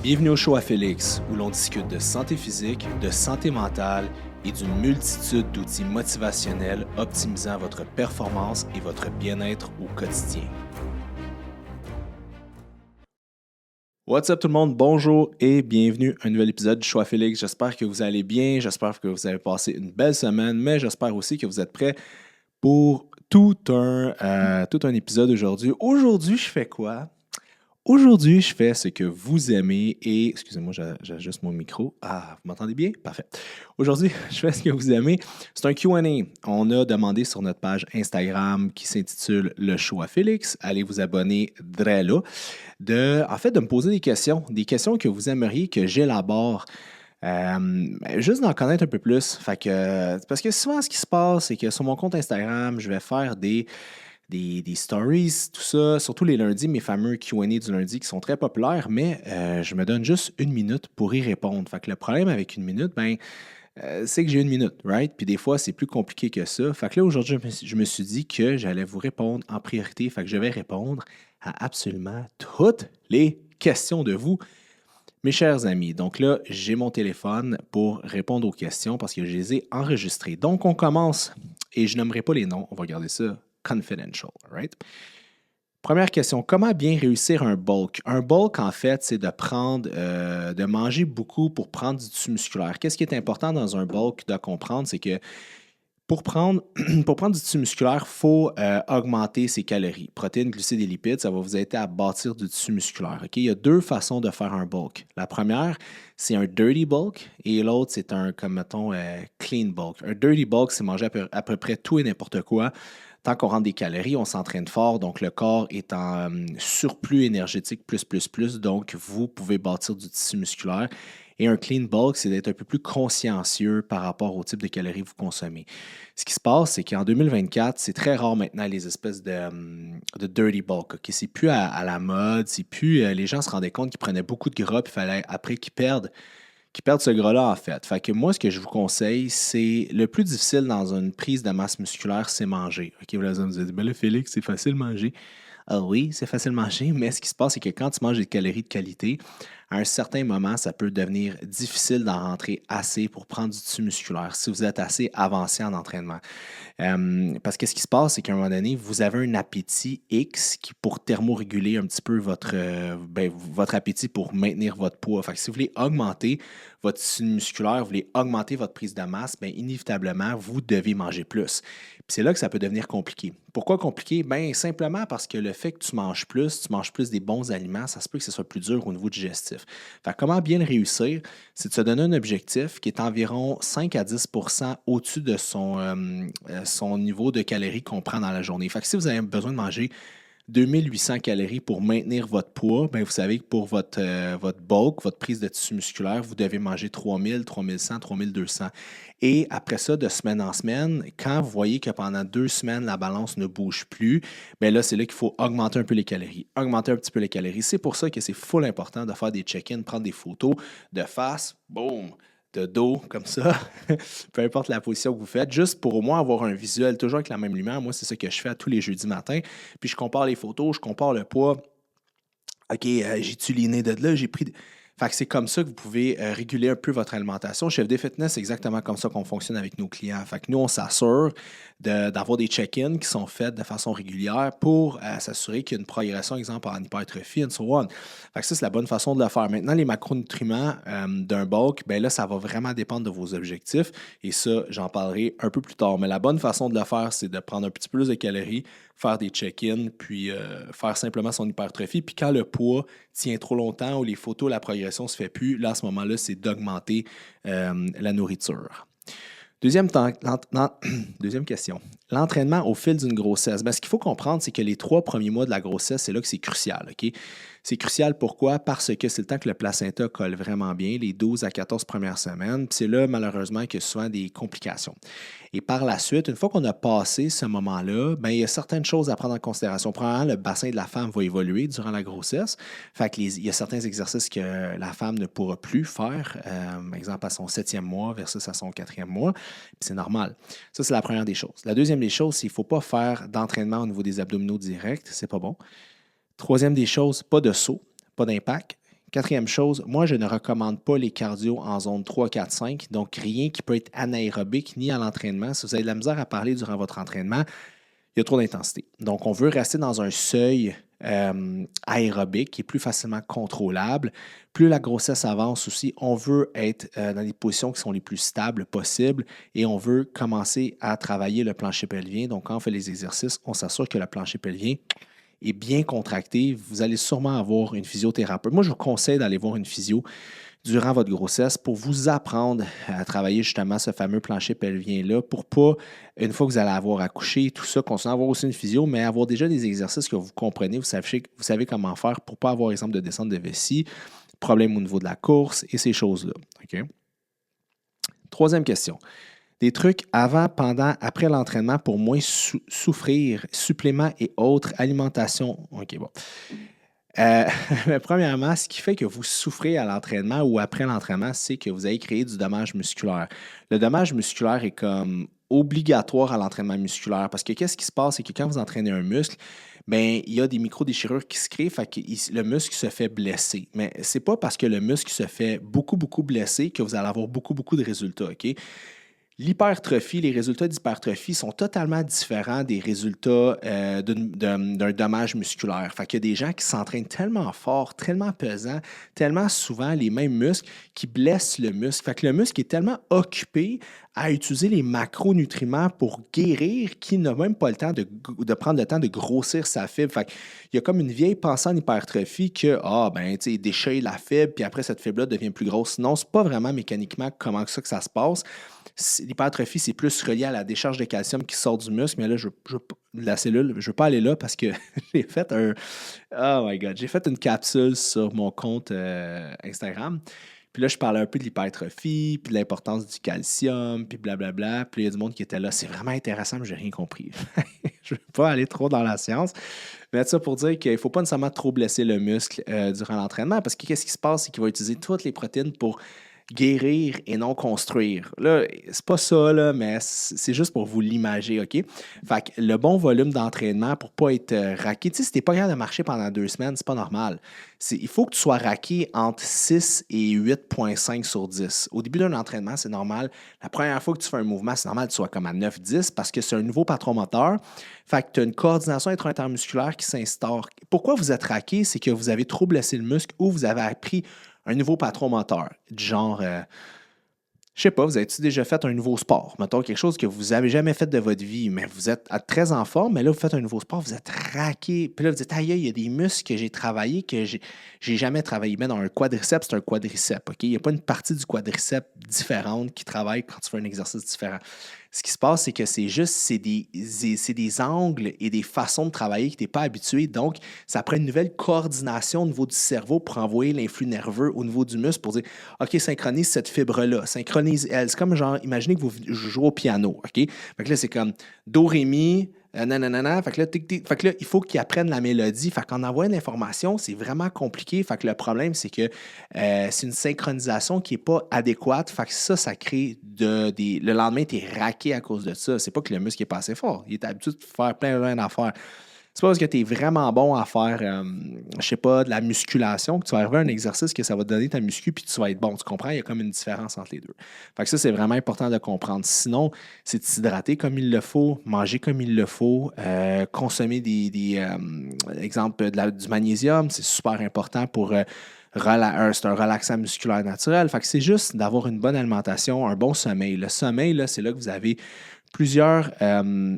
Bienvenue au show à Félix, où l'on discute de santé physique, de santé mentale et d'une multitude d'outils motivationnels optimisant votre performance et votre bien-être au quotidien. What's up tout le monde, bonjour et bienvenue à un nouvel épisode du show à Félix. J'espère que vous allez bien, j'espère que vous avez passé une belle semaine, mais j'espère aussi que vous êtes prêts pour tout un épisode aujourd'hui. Aujourd'hui, je fais quoi? Aujourd'hui, je fais ce que vous aimez et, excusez-moi, j'ajuste mon micro. Ah, vous m'entendez bien? Parfait. Aujourd'hui, je fais ce que vous aimez. C'est un Q&A. On a demandé sur notre page Instagram qui s'intitule Le Show à Félix. Allez vous abonner là. De me poser des questions que vous aimeriez que j'élabore. Juste d'en connaître un peu plus. Parce que souvent, ce qui se passe, c'est que sur mon compte Instagram, je vais faire des stories, tout ça, surtout les lundis, mes fameux Q&A du lundi qui sont très populaires, mais je me donne juste une minute pour y répondre. Fait que le problème avec une minute, c'est que j'ai une minute, right? Puis des fois, c'est plus compliqué que ça. Fait que là, aujourd'hui, je me suis dit que j'allais vous répondre en priorité. Fait que je vais répondre à absolument toutes les questions de vous, mes chers amis. Donc là, j'ai mon téléphone pour répondre aux questions parce que je les ai enregistrées. Donc, on commence, et je nommerai pas les noms, on va garder ça confidential, right? Première question, comment bien réussir un bulk? Un bulk, en fait, c'est de manger beaucoup pour prendre du tissu musculaire. Qu'est-ce qui est important dans un bulk de comprendre, c'est que pour prendre du tissu musculaire, il faut augmenter ses calories. Protéines, glucides et lipides, ça va vous aider à bâtir du tissu musculaire. Ok. Il y a deux façons de faire un bulk. La première, c'est un dirty bulk et l'autre, c'est un, comme mettons, clean bulk. Un dirty bulk, c'est manger à peu près tout et n'importe quoi. Tant qu'on rentre des calories, on s'entraîne fort, donc le corps est en surplus énergétique plus. Donc, vous pouvez bâtir du tissu musculaire. Et un clean bulk, c'est d'être un peu plus consciencieux par rapport au type de calories que vous consommez. Ce qui se passe, c'est qu'en 2024, c'est très rare maintenant les espèces de dirty bulk. Okay? C'est plus à la mode, c'est plus. Les gens se rendaient compte qu'ils prenaient beaucoup de gras, puis il fallait après qu'ils perdent ce gras-là, en fait. Fait que moi, ce que je vous conseille, c'est le plus difficile dans une prise de masse musculaire, c'est manger. OK, vous allez me dire, ben là, Félix, c'est facile manger. Ah oui, c'est facile manger, mais ce qui se passe, c'est que quand tu manges des calories de qualité, à un certain moment, ça peut devenir difficile d'en rentrer assez pour prendre du tissu musculaire si vous êtes assez avancé en entraînement. Parce que ce qui se passe, c'est qu'à un moment donné, vous avez un appétit X qui pour thermoréguler un petit peu votre appétit pour maintenir votre poids. Fait que si vous voulez augmenter votre tissu musculaire, vous voulez augmenter votre prise de masse, bien, inévitablement, vous devez manger plus. Puis c'est là que ça peut devenir compliqué. Pourquoi compliqué? Bien, simplement parce que le fait que tu manges plus des bons aliments, ça se peut que ce soit plus dur au niveau digestif. Fait que comment bien le réussir? C'est de se donner un objectif qui est environ 5 à 10 au-dessus de son niveau de calories qu'on prend dans la journée. Fait que si vous avez besoin de manger 2800 calories pour maintenir votre poids, bien, vous savez que pour votre bulk, votre prise de tissu musculaire, vous devez manger 3000, 3100, 3200. Et après ça, de semaine en semaine, quand vous voyez que pendant 2 semaines, la balance ne bouge plus, bien là, c'est là qu'il faut augmenter un peu les calories. Augmenter un petit peu les calories. C'est pour ça que c'est full important de faire des check-ins, prendre des photos de face, boum, de dos, comme ça, peu importe la position que vous faites, juste pour au moins avoir un visuel toujours avec la même lumière. Moi, c'est ça que je fais à tous les jeudis matins. Puis je compare les photos, je compare le poids. OK, j'ai-tu les nez de là? J'ai pris. Fait que c'est comme ça que vous pouvez réguler un peu votre alimentation. Chef des Fitness, c'est exactement comme ça qu'on fonctionne avec nos clients. Fait que nous, on s'assure d'avoir des check-ins qui sont faits de façon régulière pour s'assurer qu'il y a une progression, exemple, en hypertrophie, and so on. Fait que ça, c'est la bonne façon de le faire. Maintenant, les macronutriments d'un bulk, ben là, ça va vraiment dépendre de vos objectifs. Et ça, j'en parlerai un peu plus tard. Mais la bonne façon de le faire, c'est de prendre un petit peu plus de calories, faire des check-ins, puis faire simplement son hypertrophie. Puis quand le poids tient trop longtemps ou les photos, la progression ne se fait plus, là, à ce moment-là, c'est d'augmenter la nourriture. Deuxième question. L'entraînement au fil d'une grossesse. Bien, ce qu'il faut comprendre, c'est que les 3 premiers mois de la grossesse, c'est là que c'est crucial. OK? C'est crucial pourquoi? Parce que c'est le temps que le placenta colle vraiment bien, les 12 à 14 premières semaines. Puis c'est là, malheureusement, qu'il y a souvent des complications. Et par la suite, une fois qu'on a passé ce moment-là, bien, il y a certaines choses à prendre en considération. Premièrement, le bassin de la femme va évoluer durant la grossesse. Fait que il y a certains exercices que la femme ne pourra plus faire, exemple à son 7e mois versus à son 4e mois. Puis c'est normal. Ça, c'est la première des choses. La deuxième des choses, c'est qu'il ne faut pas faire d'entraînement au niveau des abdominaux directs. C'est pas bon. Troisième des choses, pas de saut, pas d'impact. Quatrième chose, moi, je ne recommande pas les cardio en zone 3, 4, 5, donc rien qui peut être anaérobique ni à l'entraînement. Si vous avez de la misère à parler durant votre entraînement, il y a trop d'intensité. Donc, on veut rester dans un seuil aérobique qui est plus facilement contrôlable. Plus la grossesse avance aussi, on veut être dans les positions qui sont les plus stables possibles et on veut commencer à travailler le plancher pelvien. Donc, quand on fait les exercices, on s'assure que le plancher pelvien est bien contracté. Vous allez sûrement avoir une physiothérapeute. Moi, je vous conseille d'aller voir une physio durant votre grossesse pour vous apprendre à travailler justement ce fameux plancher pelvien-là pour pas, une fois que vous allez avoir accouché, tout ça, continuer à avoir aussi une physio, mais avoir déjà des exercices que vous comprenez, vous savez comment faire pour ne pas avoir, exemple, de descente de vessie, problème au niveau de la course et ces choses-là. OK? Troisième question. Des trucs avant, pendant, après l'entraînement pour moins souffrir, suppléments et autres, alimentation. OK, bon. Premièrement, ce qui fait que vous souffrez à l'entraînement ou après l'entraînement, c'est que vous avez créé du dommage musculaire. Le dommage musculaire est comme obligatoire à l'entraînement musculaire parce que qu'est-ce qui se passe, c'est que quand vous entraînez un muscle, bien, il y a des micro-déchirures qui se créent, fait que le muscle se fait blesser. Mais ce n'est pas parce que le muscle se fait beaucoup, beaucoup blesser que vous allez avoir beaucoup, beaucoup de résultats, OK? L'hypertrophie, les résultats d'hypertrophie sont totalement différents des résultats d'un dommage musculaire. Fait qu'il y a des gens qui s'entraînent tellement fort, tellement pesant, tellement souvent les mêmes muscles qui blessent le muscle. Fait que le muscle est tellement occupé à utiliser les macronutriments pour guérir qu'il n'a même pas le temps de prendre le temps de grossir sa fibre. Fait qu'il y a comme une vieille pensée en hypertrophie que, il déchire la fibre, puis après, cette fibre-là devient plus grosse. Non, c'est pas vraiment mécaniquement comment ça que ça se passe. L'hypertrophie, c'est plus relié à la décharge de calcium qui sort du muscle, mais là, la cellule, je ne veux pas aller là parce que j'ai fait oh my God, j'ai fait une capsule sur mon compte Instagram. Puis là, je parlais un peu de l'hypertrophie, puis de l'importance du calcium, puis blablabla. Puis il y a du monde qui était là. C'est vraiment intéressant, mais j'ai rien compris. Je ne veux pas aller trop dans la science. Mais ça pour dire qu'il ne faut pas nécessairement trop blesser le muscle durant l'entraînement parce que qu'est-ce qui se passe, c'est qu'il va utiliser toutes les protéines pour guérir et non construire. Là, c'est pas ça, là, mais c'est juste pour vous l'imager, OK? Fait que le bon volume d'entraînement pour pas être raqué. Tu sais, si t'es pas capable de marcher pendant 2 semaines, c'est pas normal. Il faut que tu sois raqué entre 6 et 8,5 sur 10. Au début d'un entraînement, c'est normal. La première fois que tu fais un mouvement, c'est normal que tu sois comme à 9-10 parce que c'est un nouveau patron moteur. Fait que tu as une coordination intermusculaire qui s'instaure. Pourquoi vous êtes raqué? C'est que vous avez trop blessé le muscle ou vous avez appris un nouveau patron moteur, du genre, je sais pas, vous avez-tu déjà fait un nouveau sport? Mettons quelque chose que vous n'avez jamais fait de votre vie, mais vous êtes très en forme, mais là, vous faites un nouveau sport, vous êtes raqué. Puis là, vous dites, aïe, il y a des muscles que j'ai travaillé que j'ai jamais travaillé. Mais dans un quadriceps, c'est un quadriceps, OK? Il n'y a pas une partie du quadriceps différente qui travaille quand tu fais un exercice différent. Ce qui se passe, c'est que c'est des angles et des façons de travailler que tu n'es pas habitué. Donc, ça prend une nouvelle coordination au niveau du cerveau pour envoyer l'influx nerveux au niveau du muscle pour dire, OK, synchronise cette fibre-là, synchronise elle. C'est comme genre, imaginez que vous jouez au piano, OK? Fait que là, c'est comme Do, Ré, Mi, nanana. Fait que là, fait que là, il faut qu'ils apprennent la mélodie. Fait qu'en envoyant l'information, c'est vraiment compliqué. Fait que le problème, c'est que c'est une synchronisation qui n'est pas adéquate. Fait que ça crée le lendemain, tu es raqué à cause de ça. C'est pas que le muscle n'est pas assez fort. Il est habitué de faire plein d'affaires. C'est pas parce que tu es vraiment bon à faire, je sais pas, de la musculation que tu vas arriver à un exercice que ça va te donner ta muscu puis tu vas être bon. Tu comprends? Il y a comme une différence entre les deux. Fait que ça, c'est vraiment important de comprendre. Sinon, c'est de s'hydrater comme il le faut, manger comme il le faut, consommer exemple, du magnésium, c'est super important pour c'est un relaxant musculaire naturel. Fait que c'est juste d'avoir une bonne alimentation, un bon sommeil. Le sommeil, là, c'est là que vous avez plusieurs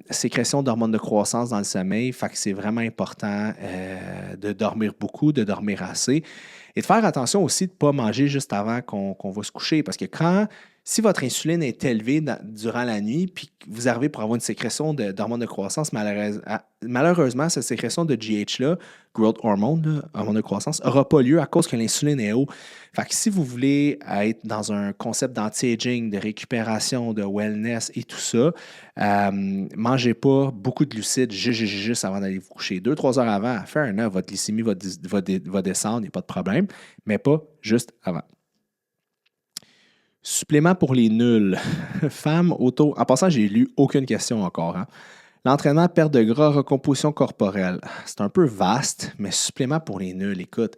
sécrétions d'hormones de croissance dans le sommeil. Fait que c'est vraiment important de dormir beaucoup, de dormir assez. Et de faire attention aussi de ne pas manger juste avant qu'on va se coucher. Parce que si votre insuline est élevée durant la nuit, puis que vous arrivez pour avoir une sécrétion d'hormones de croissance, malheureusement, cette sécrétion de GH-là, growth hormone, hormone de croissance, n'aura pas lieu à cause que l'insuline est haut. Fait que si vous voulez être dans un concept d'anti-aging, de récupération, de wellness et tout ça, mangez pas beaucoup de glucides juste avant d'aller vous coucher. 2-3 heures avant, fair enough, votre glycémie va descendre, il n'y a pas de problème, mais pas juste avant. Supplément pour les nuls. Femmes, auto. En passant, j'ai lu aucune question encore. Hein. L'entraînement, perte de gras, recomposition corporelle. C'est un peu vaste, mais supplément pour les nuls. Écoute,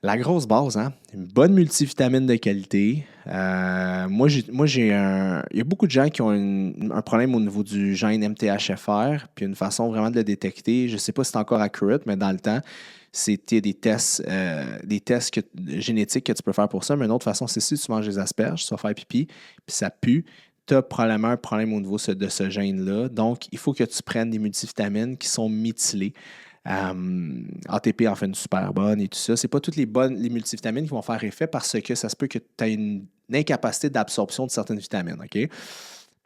La grosse base, hein? Une bonne multivitamine de qualité. Moi, il y a beaucoup de gens qui ont un problème au niveau du gène MTHFR, puis une façon vraiment de le détecter. Je ne sais pas si c'est encore accurate, mais dans le temps, c'était des tests génétiques que tu peux faire pour ça. Mais une autre façon, c'est si tu manges des asperges, tu vas faire pipi, puis ça pue. Tu as probablement un problème au niveau de ce gène-là. Donc, il faut que tu prennes des multivitamines qui sont méthylées. ATP en fait une super bonne et tout ça. C'est pas toutes les multivitamines qui vont faire effet parce que ça se peut que tu aies une incapacité d'absorption de certaines vitamines. OK? C'est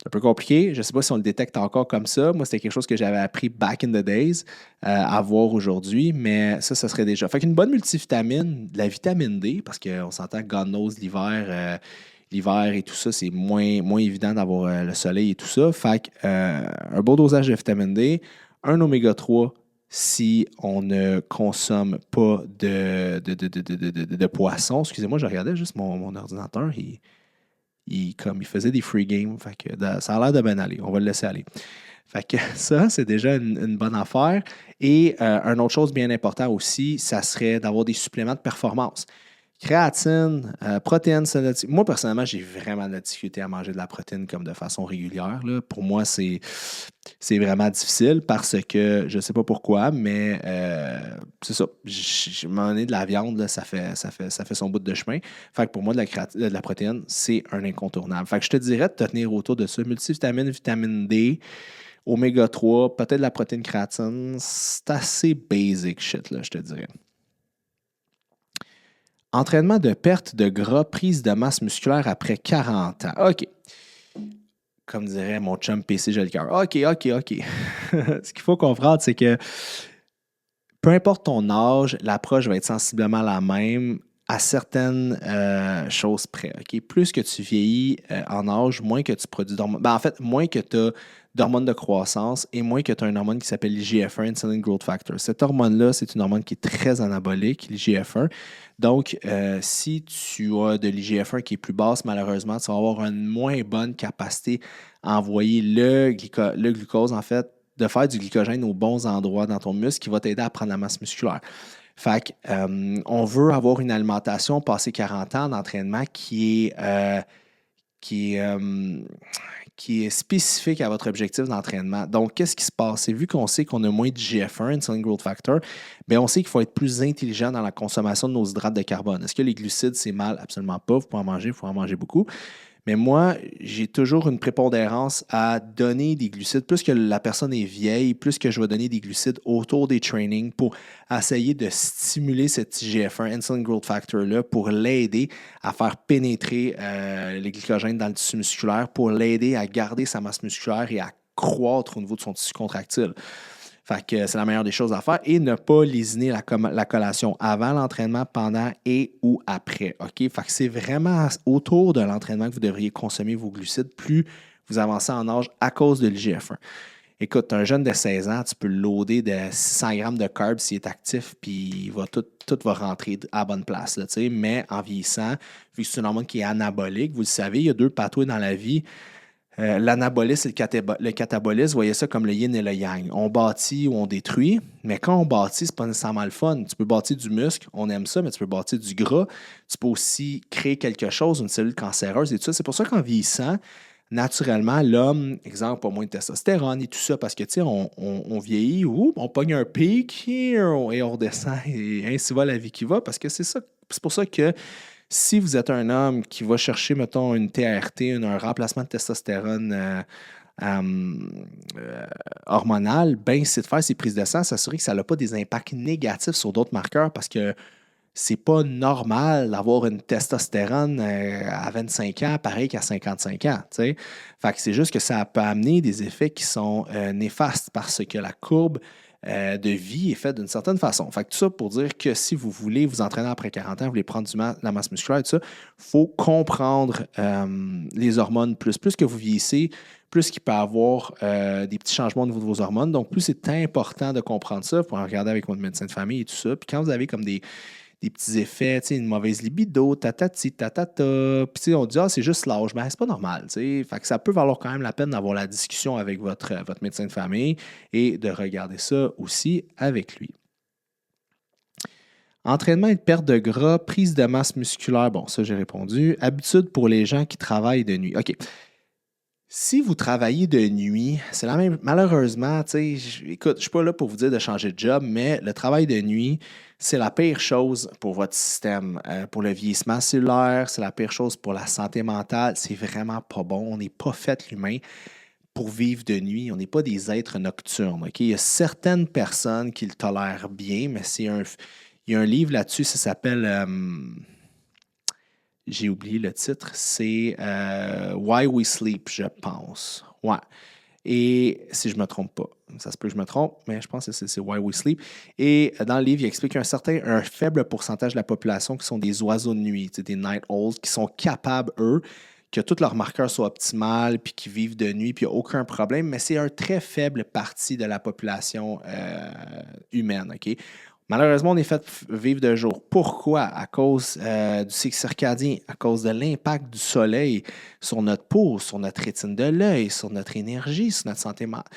un peu compliqué. Je ne sais pas si on le détecte encore comme ça. Moi, c'était quelque chose que j'avais appris back in the days à voir aujourd'hui, mais ça serait déjà. Fait qu'une bonne multivitamine, de la vitamine D, parce qu'on s'entend que God knows l'hiver et tout ça, c'est moins évident d'avoir le soleil et tout ça. Fait un beau dosage de vitamine D, un oméga 3 si on ne consomme pas de poisson. Excusez-moi, je regardais juste mon ordinateur. Il faisait des free games. Fait que ça a l'air de bien aller. On va le laisser aller. Fait que ça, c'est déjà une bonne affaire. Et une autre chose bien importante aussi, ça serait d'avoir des suppléments de performance. Créatine, protéines synthétiques. Moi, personnellement, j'ai vraiment de la difficulté à manger de la protéine comme de façon régulière, là. Pour moi, c'est vraiment difficile parce que je ne sais pas pourquoi, mais c'est ça. Je m'en ai de la viande, là, ça fait son bout de chemin. Fait que pour moi, de la protéine, c'est un incontournable. Fait que je te dirais de te tenir autour de ça. Multivitamine, vitamine D, oméga 3, peut-être de la protéine créatine. C'est assez basic shit, là, je te dirais. Entraînement de perte de gras, prise de masse musculaire après 40 ans. OK. Comme dirait mon chum PC Jolicoeur. OK. Ce qu'il faut comprendre, c'est que peu importe ton âge, l'approche va être sensiblement la même à certaines choses près. OK? Plus que tu vieillis en âge, moins que tu produis d'hormones. En fait, moins que tu as d'hormones de croissance et moins que tu as une hormone qui s'appelle l'IGF-1, Insulin Growth Factor. Cette hormone-là, c'est une hormone qui est très anabolique, l'IGF-1. Donc, si tu as de l'IGF-1 qui est plus basse, malheureusement, tu vas avoir une moins bonne capacité à envoyer le glucose, en fait, de faire du glycogène aux bons endroits dans ton muscle qui va t'aider à prendre la masse musculaire. Fait que, on veut avoir une alimentation passé 40 ans d'entraînement qui est spécifique à votre objectif d'entraînement. Donc, qu'est-ce qui se passe? Et vu qu'on sait qu'on a moins de GF1, Insulin Growth Factor, bien, on sait qu'il faut être plus intelligent dans la consommation de nos hydrates de carbone. Est-ce que les glucides, c'est mal? Absolument pas. Vous pouvez en manger, il faut en manger beaucoup. Mais moi, j'ai toujours une prépondérance à donner des glucides. Plus que la personne est vieille, plus que je vais donner des glucides autour des trainings pour essayer de stimuler cet IGF-1, Insulin Growth Factor-là, pour l'aider à faire pénétrer les glycogènes dans le tissu musculaire, pour l'aider à garder sa masse musculaire et à croître au niveau de son tissu contractile. Fait que c'est la meilleure des choses à faire et ne pas lésiner la collation avant l'entraînement, pendant et ou après. OK? Fait que c'est vraiment autour de l'entraînement que vous devriez consommer vos glucides plus vous avancez en âge à cause de l'IGF-1. Écoute, un jeune de 16 ans, tu peux le loader de 600 grammes de carbs s'il est actif, puis tout va rentrer à la bonne place. Là, mais en vieillissant, vu que c'est une hormone qui est anabolique, vous le savez, il y a deux pathways dans la vie. L'anabolisme et le catabolisme, voyez ça comme le yin et le yang. On bâtit ou on détruit, mais quand on bâtit, c'est pas nécessairement le fun. Tu peux bâtir du muscle, on aime ça, mais tu peux bâtir du gras. Tu peux aussi créer quelque chose, une cellule cancéreuse et tout ça. C'est pour ça qu'en vieillissant, naturellement, l'homme, exemple, a moins de testostérone et tout ça, parce que, tu sais, on vieillit, on pogne un pic et on redescend, et ainsi va la vie qui va, parce que c'est ça. C'est pour ça que si vous êtes un homme qui va chercher, mettons, une TRT, un remplacement de testostérone hormonal, ben, c'est de faire ses prises de sang, s'assurer que ça n'a pas des impacts négatifs sur d'autres marqueurs parce que c'est pas normal d'avoir une testostérone à 25 ans pareil qu'à 55 ans. T'sais. Fait que c'est juste que ça peut amener des effets qui sont néfastes parce que la courbe de vie est faite d'une certaine façon. Fait que tout ça pour dire que si vous voulez vous entraîner après 40 ans, vous voulez prendre la masse musculaire et tout ça, il faut comprendre les hormones plus. Plus que vous vieillissez, plus qu'il peut y avoir des petits changements au niveau de vos hormones. Donc, plus c'est important de comprendre ça, pour en regarder avec votre médecin de famille et tout ça. Puis quand vous avez comme des petits effets, une mauvaise libido, tatati, tatata. Puis on dit, c'est juste l'âge, mais c'est pas normal. Fait que ça peut valoir quand même la peine d'avoir la discussion avec votre médecin de famille et de regarder ça aussi avec lui. Entraînement et de perte de gras, prise de masse musculaire. Bon, ça, j'ai répondu. Habitude pour les gens qui travaillent de nuit. OK. Si vous travaillez de nuit, c'est la même. Malheureusement, tu sais, écoute, je ne suis pas là pour vous dire de changer de job, mais le travail de nuit, c'est la pire chose pour votre système. Pour le vieillissement cellulaire, c'est la pire chose pour la santé mentale. C'est vraiment pas bon. On n'est pas fait, l'humain, pour vivre de nuit. On n'est pas des êtres nocturnes. OK? Il y a certaines personnes qui le tolèrent bien, mais il y a un livre là-dessus, ça s'appelle. J'ai oublié le titre, c'est Why We Sleep, je pense. Ouais. Et si je ne me trompe pas, ça se peut que je me trompe, mais je pense que c'est Why We Sleep. Et dans le livre, il explique un faible pourcentage de la population qui sont des oiseaux de nuit, des night owls, qui sont capables, eux, que tous leurs marqueurs soient optimales, puis qui vivent de nuit, puis il n'y a aucun problème, mais c'est un très faible partie de la population humaine. OK? Malheureusement, on est fait vivre de jour. Pourquoi? À cause du cycle circadien, à cause de l'impact du soleil sur notre peau, sur notre rétine de l'œil, sur notre énergie, sur notre santé mentale.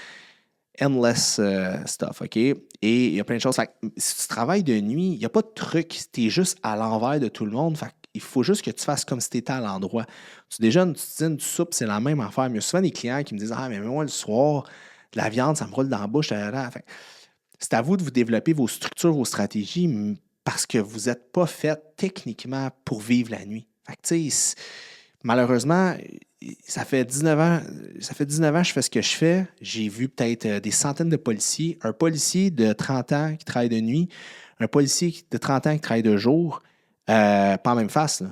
Endless stuff, OK? Et il y a plein de choses. Fait que, si tu travailles de nuit, il n'y a pas de truc. Tu es juste à l'envers de tout le monde. Fait il faut juste que tu fasses comme si tu étais à l'endroit. Tu déjeunes, tu dînes, tu soupes, c'est la même affaire. Mais il y a souvent des clients qui me disent Ah, mais moi, le soir, de la viande, ça me roule dans la bouche. Fait c'est à vous de vous développer vos structures, vos stratégies, parce que vous n'êtes pas fait techniquement pour vivre la nuit. Fait que, tu sais, malheureusement, ça fait 19 ans, que je fais ce que je fais. J'ai vu peut-être des centaines de policiers. Un policier de 30 ans qui travaille de nuit, un policier de 30 ans qui travaille de jour, pas en même face, là.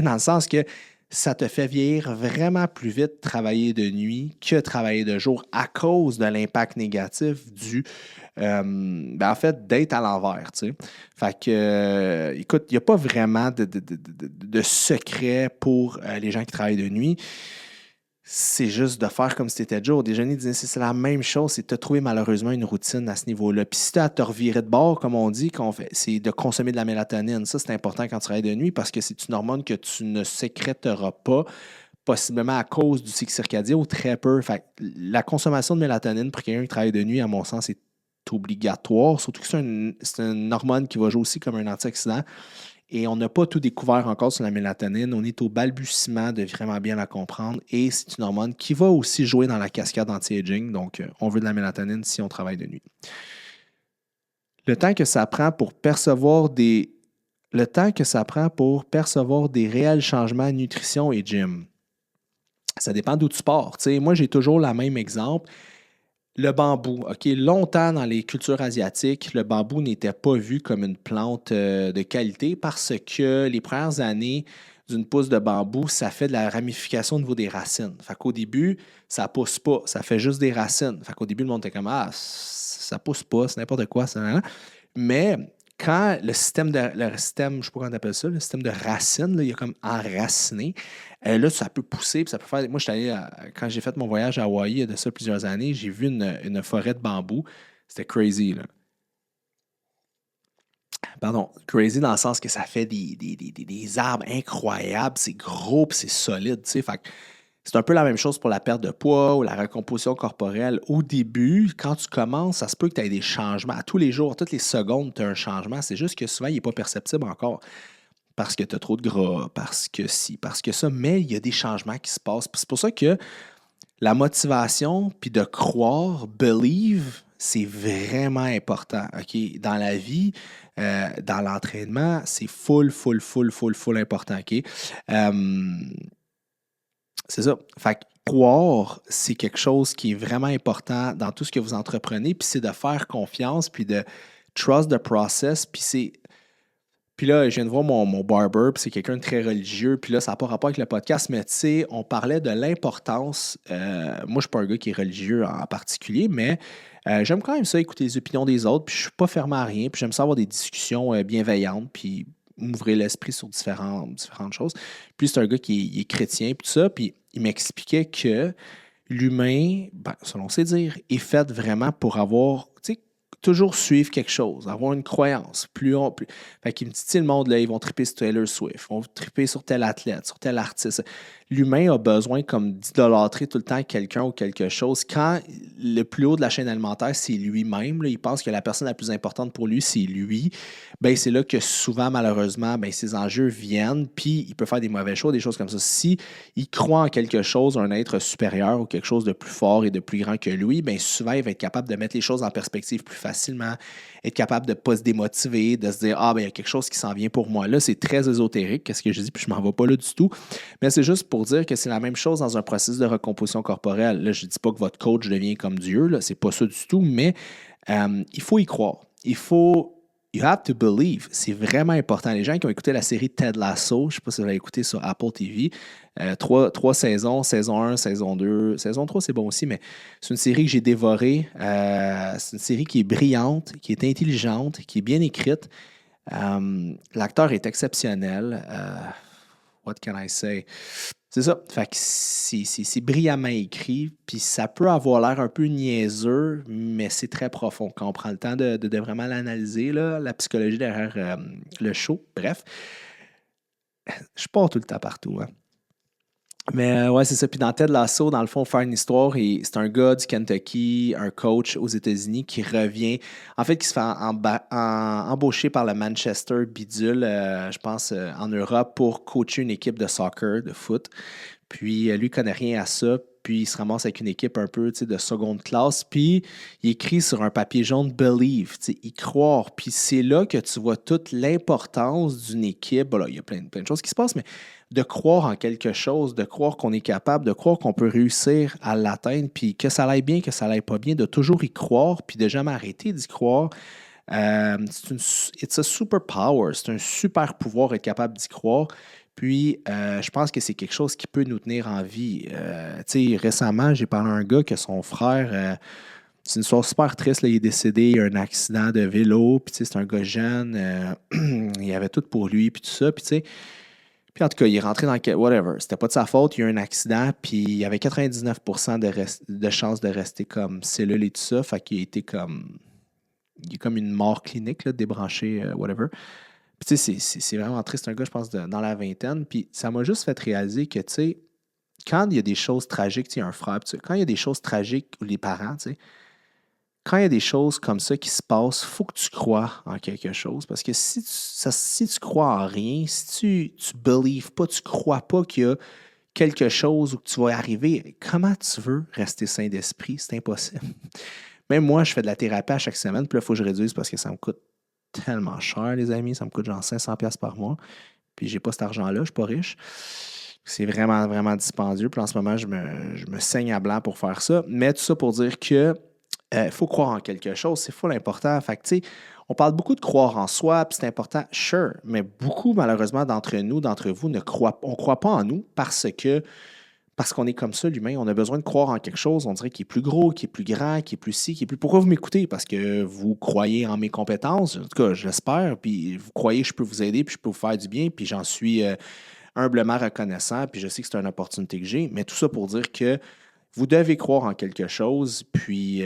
Dans le sens que ça te fait vieillir vraiment plus vite travailler de nuit que travailler de jour à cause de l'impact négatif en fait, d'être à l'envers. Tu sais. Fait que, écoute, il n'y a pas vraiment de secret pour les gens qui travaillent de nuit. C'est juste de faire comme si tu étais de jour. Déjeuner, dîner, c'est la même chose. C'est de te trouver malheureusement une routine à ce niveau-là. Puis si tu as à te revirer de bord, comme on dit, c'est de consommer de la mélatonine. Ça, c'est important quand tu travailles de nuit parce que c'est une hormone que tu ne sécréteras pas, possiblement à cause du cycle circadien ou très peu. Fait que la consommation de mélatonine pour quelqu'un qui travaille de nuit, à mon sens, est obligatoire. Surtout que c'est une hormone qui va jouer aussi comme un antioxydant. Et on n'a pas tout découvert encore sur la mélatonine. On est au balbutiement de vraiment bien la comprendre. Et c'est une hormone qui va aussi jouer dans la cascade anti-aging. Donc, on veut de la mélatonine si on travaille de nuit. Le temps que ça prend pour percevoir des réels changements en nutrition et gym. Ça dépend d'où tu pars. T'sais, moi, j'ai toujours le même exemple. Le bambou, OK, longtemps dans les cultures asiatiques, le bambou n'était pas vu comme une plante de qualité parce que les premières années d'une pousse de bambou, ça fait de la ramification au niveau des racines. Fait qu'au début, ça pousse pas, ça fait juste des racines. Fait qu'au début, le monde était comme Ah, ça pousse pas, c'est n'importe quoi, ça. Mais quand le système, je ne sais pas comment on appelle ça, le système de racines, là, il a comme enraciné, là, ça peut pousser, puis ça peut faire. Moi, quand j'ai fait mon voyage à Hawaï il y a de ça plusieurs années, j'ai vu une forêt de bambou. C'était crazy, là. Pardon, crazy dans le sens que ça fait des arbres incroyables, c'est gros, puis c'est solide, tu sais. Fait que c'est un peu la même chose pour la perte de poids ou la recomposition corporelle. Au début, quand tu commences, ça se peut que tu aies des changements. À tous les jours, toutes les secondes, tu as un changement. C'est juste que souvent, il n'est pas perceptible encore parce que tu as trop de gras, parce que si, parce que ça. Mais il y a des changements qui se passent. C'est pour ça que la motivation, puis de croire, believe, c'est vraiment important. OK? Dans la vie, dans l'entraînement, c'est full important. OK? C'est ça. Fait que croire, c'est quelque chose qui est vraiment important dans tout ce que vous entreprenez, puis c'est de faire confiance, puis de trust the process, puis là, je viens de voir mon barber, puis c'est quelqu'un de très religieux, puis là, ça n'a pas rapport avec le podcast, mais tu sais, on parlait de l'importance. Moi, je ne suis pas un gars qui est religieux en particulier, mais j'aime quand même ça, écouter les opinions des autres, puis je ne suis pas fermé à rien, puis j'aime ça avoir des discussions bienveillantes, puis m'ouvrir l'esprit sur différentes choses. Puis c'est un gars qui est chrétien, puis tout ça, puis il m'expliquait que l'humain, selon ses dires, est fait vraiment pour avoir, tu sais, toujours suivre quelque chose, avoir une croyance. Fait qu'il me dit, tu sais, le monde, là, ils vont triper sur Taylor Swift, ils vont triper sur tel athlète, sur tel artiste. L'humain a besoin comme d'idolâtrer tout le temps quelqu'un ou quelque chose. Quand le plus haut de la chaîne alimentaire, c'est lui-même, là, il pense que la personne la plus importante pour lui, c'est lui, ben c'est là que souvent, malheureusement, ben, ces enjeux viennent, puis il peut faire des mauvais choix, des choses comme ça. Si il croit en quelque chose, un être supérieur ou quelque chose de plus fort et de plus grand que lui, bien souvent, il va être capable de mettre les choses en perspective plus facilement, être capable de ne pas se démotiver, de se dire « Ah, ben il y a quelque chose qui s'en vient pour moi. » Là, c'est très ésotérique, qu'est-ce que je dis, puis je m'en vais pas là du tout. Mais c'est juste pour dire que c'est la même chose dans un processus de recomposition corporelle. Là, je ne dis pas que votre coach devient comme Dieu, là, c'est pas ça du tout, mais il faut y croire. Il faut... You have to believe. C'est vraiment important. Les gens qui ont écouté la série Ted Lasso, je ne sais pas si vous l'avez écouté sur Apple TV, trois saisons, saison 1, saison 2, saison 3, c'est bon aussi, mais c'est une série que j'ai dévorée. C'est une série qui est brillante, qui est intelligente, qui est bien écrite. L'acteur est exceptionnel. What can I say? C'est ça. Fait que c'est brillamment écrit, puis ça peut avoir l'air un peu niaiseux, mais c'est très profond. Quand on prend le temps de vraiment l'analyser, là, la psychologie derrière le show. Bref, je pars tout le temps partout. Hein. Mais ouais, c'est ça. Puis dans Ted Lasso, dans le fond, faire une histoire, et c'est un gars du Kentucky, un coach aux États-Unis qui revient, en fait, qui se fait embaucher par le Manchester Bidule, je pense, en Europe pour coacher une équipe de soccer, de foot. Puis lui, il connaît rien à ça. Puis il se ramasse avec une équipe un peu de seconde classe. Puis il écrit sur un papier jaune Believe, y croire. Puis c'est là que tu vois toute l'importance d'une équipe. Bon, là, il y a plein de choses qui se passent, mais de croire en quelque chose, de croire qu'on est capable, de croire qu'on peut réussir à l'atteindre, puis que ça aille bien, que ça aille pas bien, de toujours y croire, puis de jamais arrêter d'y croire. It's a super power. C'est un super pouvoir être capable d'y croire. Puis, je pense que c'est quelque chose qui peut nous tenir en vie. Récemment, j'ai parlé à un gars que son frère, c'est une histoire super triste, là, il est décédé, il a eu un accident de vélo, puis c'est un gars jeune, il avait tout pour lui, puis tout ça, puis en tout cas, il est rentré dans whatever, c'était pas de sa faute, il y a eu un accident, puis il avait 99% de chances de rester comme cellule et tout ça, fait qu'il a été comme, il est comme une mort clinique, là, débranché, whatever. Puis, tu sais, c'est vraiment triste. Un gars, je pense, dans la vingtaine. Puis, ça m'a juste fait réaliser que, tu sais, quand il y a des choses tragiques, tu sais, un frère, quand il y a des choses tragiques, ou les parents, tu sais, quand il y a des choses comme ça qui se passent, il faut que tu crois en quelque chose. Parce que si tu crois en rien, si tu believes pas, tu crois pas qu'il y a quelque chose où tu vas arriver, comment tu veux rester sain d'esprit? C'est impossible. Même moi, je fais de la thérapie à chaque semaine, puis là, il faut que je réduise parce que ça me coûte tellement cher, les amis. Ça me coûte genre 500$ par mois. Puis j'ai pas cet argent-là, je suis pas riche. C'est vraiment, vraiment dispendieux. Puis en ce moment, je me saigne à blanc pour faire ça. Mais tout ça pour dire que faut croire en quelque chose. C'est full important. Fait que, tu sais, on parle beaucoup de croire en soi, puis c'est important, sure. Mais beaucoup, malheureusement, d'entre nous, d'entre vous, ne croit pas en nous parce qu'on est comme ça, l'humain, on a besoin de croire en quelque chose, on dirait qu'il est plus gros, qu'il est plus grand, qu'il est plus ci, qu'il est plus... Pourquoi vous m'écoutez? Parce que vous croyez en mes compétences, en tout cas, j'espère, puis vous croyez que je peux vous aider, puis je peux vous faire du bien, puis j'en suis humblement reconnaissant, puis je sais que c'est une opportunité que j'ai, mais tout ça pour dire que vous devez croire en quelque chose, puis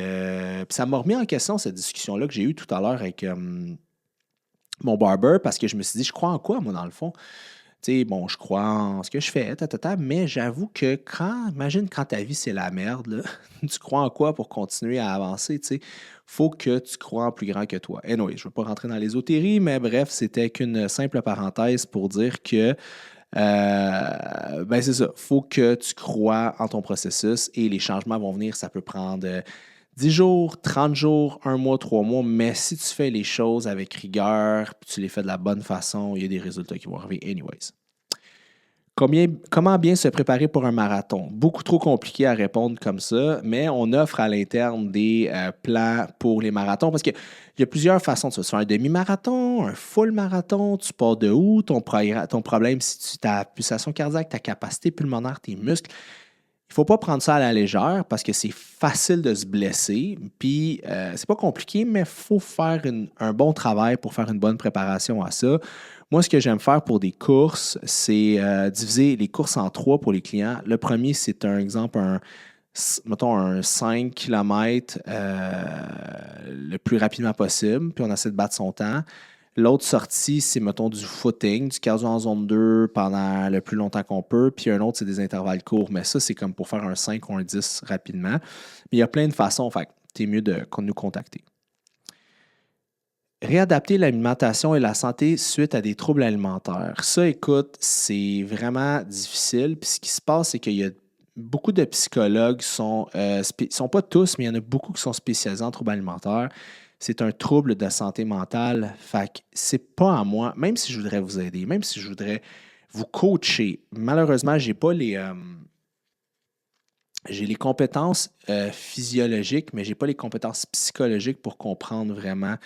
ça m'a remis en question cette discussion-là que j'ai eue tout à l'heure avec mon barber, parce que je me suis dit, je crois en quoi, moi, dans le fond? Tu sais, bon, je crois en ce que je fais, mais j'avoue que imagine quand ta vie, c'est la merde, là, tu crois en quoi pour continuer à avancer, tu sais? Faut que tu crois en plus grand que toi. Anyway, je ne veux pas rentrer dans l'ésotérie, mais bref, c'était qu'une simple parenthèse pour dire que, ben c'est ça, faut que tu crois en ton processus et les changements vont venir, ça peut prendre 10 jours, 30 jours, 1 mois, 3 mois, mais si tu fais les choses avec rigueur, puis tu les fais de la bonne façon, il y a des résultats qui vont arriver anyways. Comment bien se préparer pour un marathon? Beaucoup trop compliqué à répondre comme ça, mais on offre à l'interne des plans pour les marathons parce qu'il y a plusieurs façons de se faire un demi-marathon, un full marathon, tu pars de où, ton problème, si ta pulsation cardiaque, ta capacité pulmonaire, tes muscles. Il ne faut pas prendre ça à la légère parce que c'est facile de se blesser. Puis, c'est pas compliqué, mais il faut faire un bon travail pour faire une bonne préparation à ça. Moi, ce que j'aime faire pour des courses, c'est diviser les courses en 3 pour les clients. Le premier, c'est un exemple, mettons, un 5 km le plus rapidement possible, puis on essaie de battre son temps. L'autre sortie, c'est, mettons, du footing, du cardio en zone 2 pendant le plus longtemps qu'on peut. Puis un autre, c'est des intervalles courts. Mais ça, c'est comme pour faire un 5 ou un 10 rapidement. Mais il y a plein de façons. Fait que c'est mieux de nous contacter. Réadapter l'alimentation et la santé suite à des troubles alimentaires. Ça, écoute, c'est vraiment difficile. Puis ce qui se passe, c'est qu'il y a beaucoup de psychologues sont pas tous, mais il y en a beaucoup qui sont spécialisés en troubles alimentaires. C'est un trouble de santé mentale. Fait que c'est pas à moi, même si je voudrais vous aider, même si je voudrais vous coacher. Malheureusement, j'ai les compétences physiologiques, mais j'ai pas les compétences psychologiques pour comprendre vraiment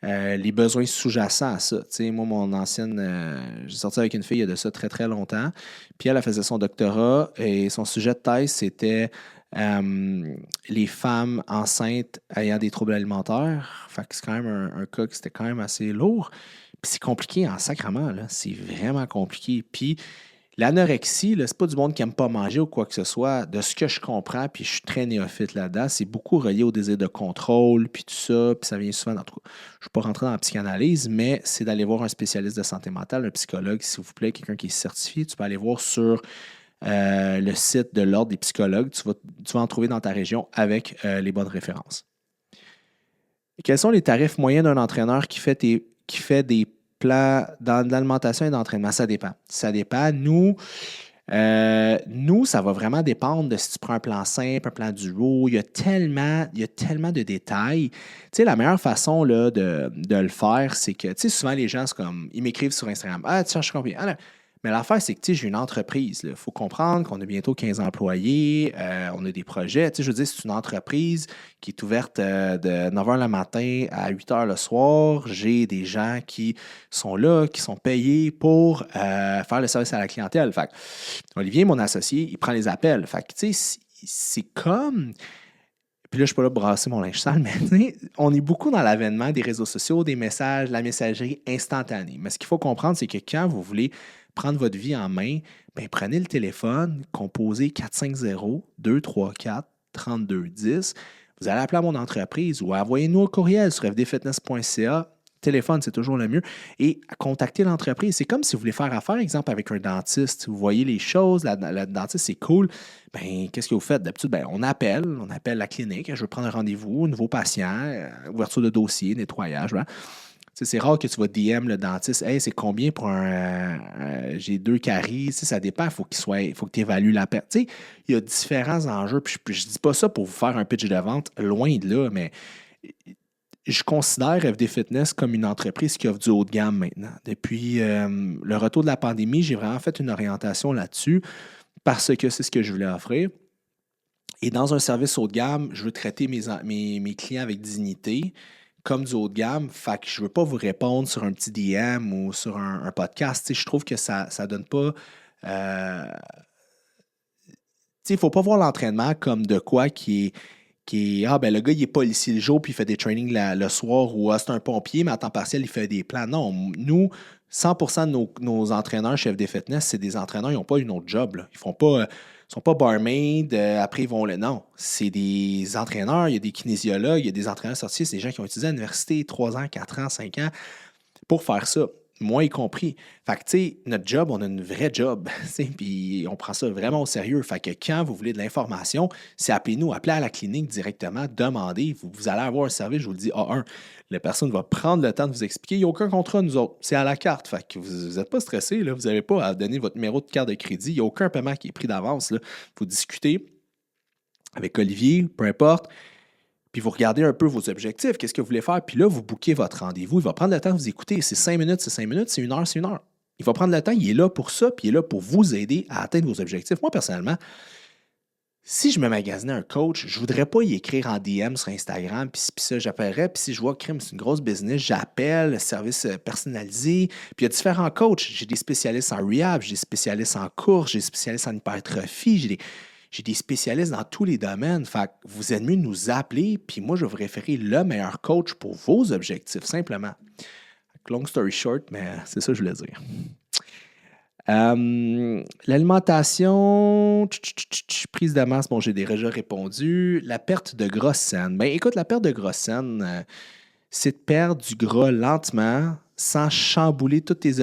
les besoins sous-jacents à ça. Tu sais, moi, mon ancienne, j'ai sorti avec une fille il y a de ça très, très longtemps. Puis elle faisait son doctorat et son sujet de thèse, c'était les femmes enceintes ayant des troubles alimentaires. Fait que c'est quand même un cas qui c'était quand même assez lourd. Puis c'est compliqué en sacrement, là. C'est vraiment compliqué. Puis l'anorexie, là, c'est pas du monde qui aime pas manger ou quoi que ce soit. De ce que je comprends, puis je suis très néophyte là-dedans, c'est beaucoup relié au désir de contrôle, puis tout ça, puis ça vient souvent dans tout. Je ne suis pas rentré dans la psychanalyse, mais c'est d'aller voir un spécialiste de santé mentale, un psychologue, s'il vous plaît, quelqu'un qui est certifié. Tu peux aller voir sur le site de l'Ordre des psychologues. Tu vas en trouver dans ta région avec les bonnes références. Et quels sont les tarifs moyens d'un entraîneur qui fait des plans d'alimentation et d'entraînement? Ça dépend. Ça dépend. Nous, ça va vraiment dépendre de si tu prends un plan simple, un plan duo. Il y a tellement de détails. Tu sais, la meilleure façon là, de le faire, c'est que, tu sais, souvent les gens, c'est comme, ils m'écrivent sur Instagram. Ah, tu cherches combien? Ah, non. Mais l'affaire, c'est que, tu sais, j'ai une entreprise. Il faut comprendre qu'on a bientôt 15 employés, on a des projets. Tu sais, je veux dire, c'est une entreprise qui est ouverte de 9 h le matin à 8 h le soir. J'ai des gens qui sont là, qui sont payés pour faire le service à la clientèle. Fait que Olivier, mon associé, il prend les appels. Fait que, tu sais, c'est comme... Puis là, je ne suis pas là pour brasser mon linge sale, mais on est beaucoup dans l'avènement des réseaux sociaux, des messages, la messagerie instantanée. Mais ce qu'il faut comprendre, c'est que quand vous voulez prendre votre vie en main, bien, prenez le téléphone, composez 450-234-3210. Vous allez appeler à mon entreprise ou envoyez-nous un courriel sur fdfitness.ca. Téléphone, c'est toujours le mieux. Et contacter l'entreprise. C'est comme si vous voulez faire affaire, exemple, avec un dentiste. Vous voyez les choses, la dentiste, c'est cool. Ben, qu'est-ce que vous faites? D'habitude, on appelle la clinique. Je veux prendre un rendez-vous, nouveau patient, ouverture de dossier, nettoyage. Voilà. C'est rare que tu vas DM le dentiste. Hey, c'est combien pour j'ai 2 caries? Ça dépend. Il faut que tu évalues la perte. Il y a différents enjeux. Puis je ne dis pas ça pour vous faire un pitch de vente, loin de là, mais je considère FD Fitness comme une entreprise qui offre du haut de gamme maintenant. Depuis le retour de la pandémie, j'ai vraiment fait une orientation là-dessus parce que c'est ce que je voulais offrir. Et dans un service haut de gamme, je veux traiter mes clients avec dignité, comme du haut de gamme. Fait que je ne veux pas vous répondre sur un petit DM ou sur un podcast. Je trouve que ça ne donne pas. Il ne faut pas voir l'entraînement comme de quoi qui est le gars, il est policier le jour puis il fait des trainings le soir ou c'est un pompier, mais à temps partiel, il fait des plans. Non, nous, 100% de nos entraîneurs chefs des fitness, c'est des entraîneurs, ils n'ont pas une autre job. Là. Ils ne sont pas barmaids, après ils vont le. Non, c'est des entraîneurs, il y a des kinésiologues, il y a des entraîneurs sortis, c'est des gens qui ont étudié à l'université 3 ans, 4 ans, 5 ans pour faire ça. Moi y compris. Fait que, tu sais, notre job, on a une vraie job. Puis on prend ça vraiment au sérieux. Fait que quand vous voulez de l'information, c'est appelez-nous, appelez à la clinique directement, demandez. Vous allez avoir un service, je vous le dis, la personne va prendre le temps de vous expliquer. Il n'y a aucun contrat, nous autres. C'est à la carte. Fait que vous n'êtes pas stressé, là. Vous n'avez pas à donner votre numéro de carte de crédit. Il n'y a aucun paiement qui est pris d'avance. Vous discutez avec Olivier, peu importe. Puis vous regardez un peu vos objectifs, qu'est-ce que vous voulez faire, puis là, vous booquez votre rendez-vous. Il va prendre le temps de vous écouter. C'est 5 minutes, c'est 5 minutes, c'est 1 heure, c'est 1 heure. Il va prendre le temps, il est là pour ça, puis il est là pour vous aider à atteindre vos objectifs. Moi, personnellement, si je me magasinais un coach, je ne voudrais pas y écrire en DM sur Instagram, puis ça, j'appellerais, puis si je vois que c'est une grosse business, j'appelle, service personnalisé, puis il y a différents coachs. J'ai des spécialistes en rehab, j'ai des spécialistes en course, j'ai des spécialistes en hypertrophie, j'ai des spécialistes dans tous les domaines. Fait que vous êtes mieux de nous appeler, puis moi, je vais vous référer le meilleur coach pour vos objectifs, simplement. Long story short, mais c'est ça que je voulais dire. L'alimentation, prise de masse, bon, j'ai déjà répondu. La perte de gras saine. Ben, écoute, la perte de gras saine, c'est de perdre du gras lentement, sans chambouler toutes tes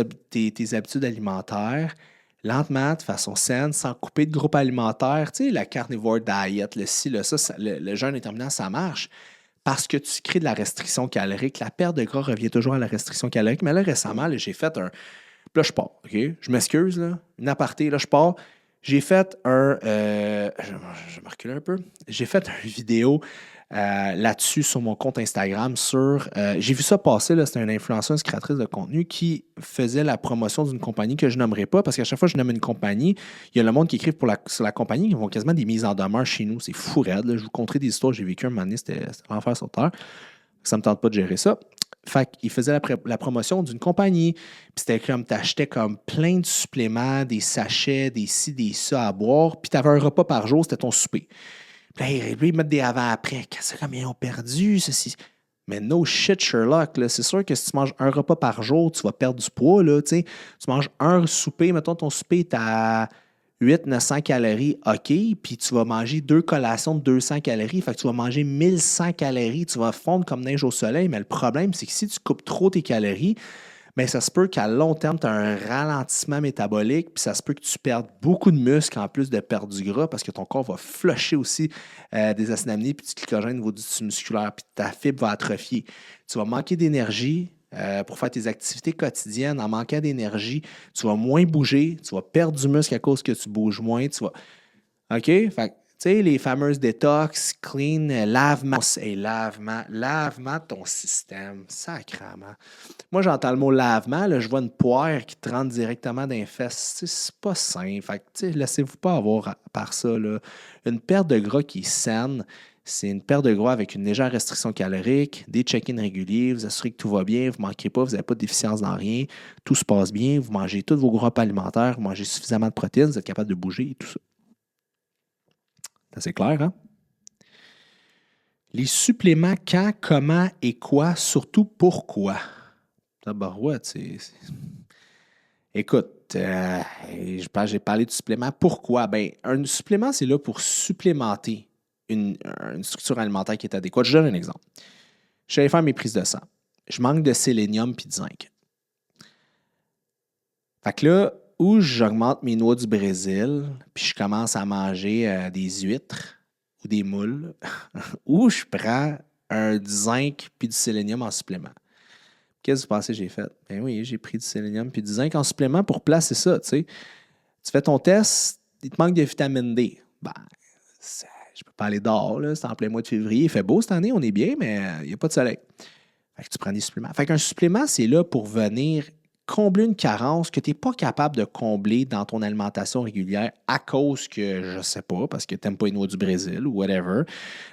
habitudes alimentaires, lentement, de façon saine, sans couper de groupe alimentaire. Tu sais, la carnivore diet, le ci, le ça, le jeûne intermittent, ça marche parce que tu crées de la restriction calorique. La perte de gras revient toujours à la restriction calorique. Mais là, récemment, là, j'ai fait un. Là, je pars, OK? Je m'excuse, là. Une aparté, là, je pars. J'ai fait je me recule un peu. J'ai fait une vidéo là-dessus sur mon compte Instagram j'ai vu ça passer, là, c'était une influenceuse créatrice de contenu qui faisait la promotion d'une compagnie que je nommerai pas parce qu'à chaque fois que je nomme une compagnie, il y a le monde qui écrit sur la compagnie qui font quasiment des mises en demeure chez nous. C'est fou raide, là. Je vous conterai des histoires que j'ai vécues un moment donné, c'était l'enfer sur terre. Ça me tente pas de gérer ça. Fait qu'il faisait la promotion d'une compagnie. Puis c'était comme, t'achetais comme plein de suppléments, des sachets, des ci, des ça à boire. Puis t'avais un repas par jour, c'était ton souper. Puis là, ils mettent des avant-après. Qu'est-ce que combien ils ont perdu, ceci? Mais no shit, Sherlock. Là. C'est sûr que si tu manges un repas par jour, tu vas perdre du poids. Là, tu manges un souper, mettons ton souper est à 800-900 calories, OK, puis tu vas manger 2 collations de 200 calories, fait que tu vas manger 1100 calories, tu vas fondre comme neige au soleil, mais le problème, c'est que si tu coupes trop tes calories, bien, ça se peut qu'à long terme, tu as un ralentissement métabolique, puis ça se peut que tu perdes beaucoup de muscles en plus de perdre du gras parce que ton corps va flusher aussi des acides aminés puis du glycogène au niveau du tissu musculaire, puis ta fibre va atrophier. Tu vas manquer d'énergie pour faire tes activités quotidiennes. En manquant d'énergie, tu vas moins bouger, tu vas perdre du muscle à cause que tu bouges moins. OK? Fait que, tu sais, les fameuses détox, clean, lavement. Et lavement ton système, sacrément. Moi, j'entends le mot lavement, là, je vois une poire qui te rentre directement dans les fesses. C'est pas sain. Fait que, laissez-vous pas avoir par ça. Là. Une perte de gras qui est saine, c'est une perte de gras avec une légère restriction calorique, des check-ins réguliers, vous assurez que tout va bien, vous ne manquez pas, vous n'avez pas de déficience dans rien, tout se passe bien, vous mangez tous vos groupes alimentaires, vous mangez suffisamment de protéines, vous êtes capable de bouger et tout ça. C'est assez clair, hein? Les suppléments, quand, comment et quoi, surtout pourquoi? Tabarouette, Écoute, j'ai parlé de supplément. Pourquoi? Ben, un supplément, c'est là pour supplémenter une structure alimentaire qui est adéquate. Je donne un exemple. Je suis allé faire mes prises de sang. Je manque de sélénium et de zinc. Fait que là, où j'augmente mes noix du Brésil, puis je commence à manger des huîtres ou des moules, ou je prends du zinc puis du sélénium en supplément. Qu'est-ce que vous pensez que j'ai fait? Ben oui, j'ai pris du sélénium puis du zinc en supplément pour placer ça, tu sais. Tu fais ton test, il te manque de vitamine D. Ben, je peux pas aller dehors, là, c'est en plein mois de février. Il fait beau cette année, on est bien, mais il n'y a pas de soleil. Fait que tu prends des suppléments. Fait qu'un supplément, c'est là pour venir combler une carence que tu n'es pas capable de combler dans ton alimentation régulière à cause que, je ne sais pas, parce que tu n'aimes pas les noix du Brésil ou whatever,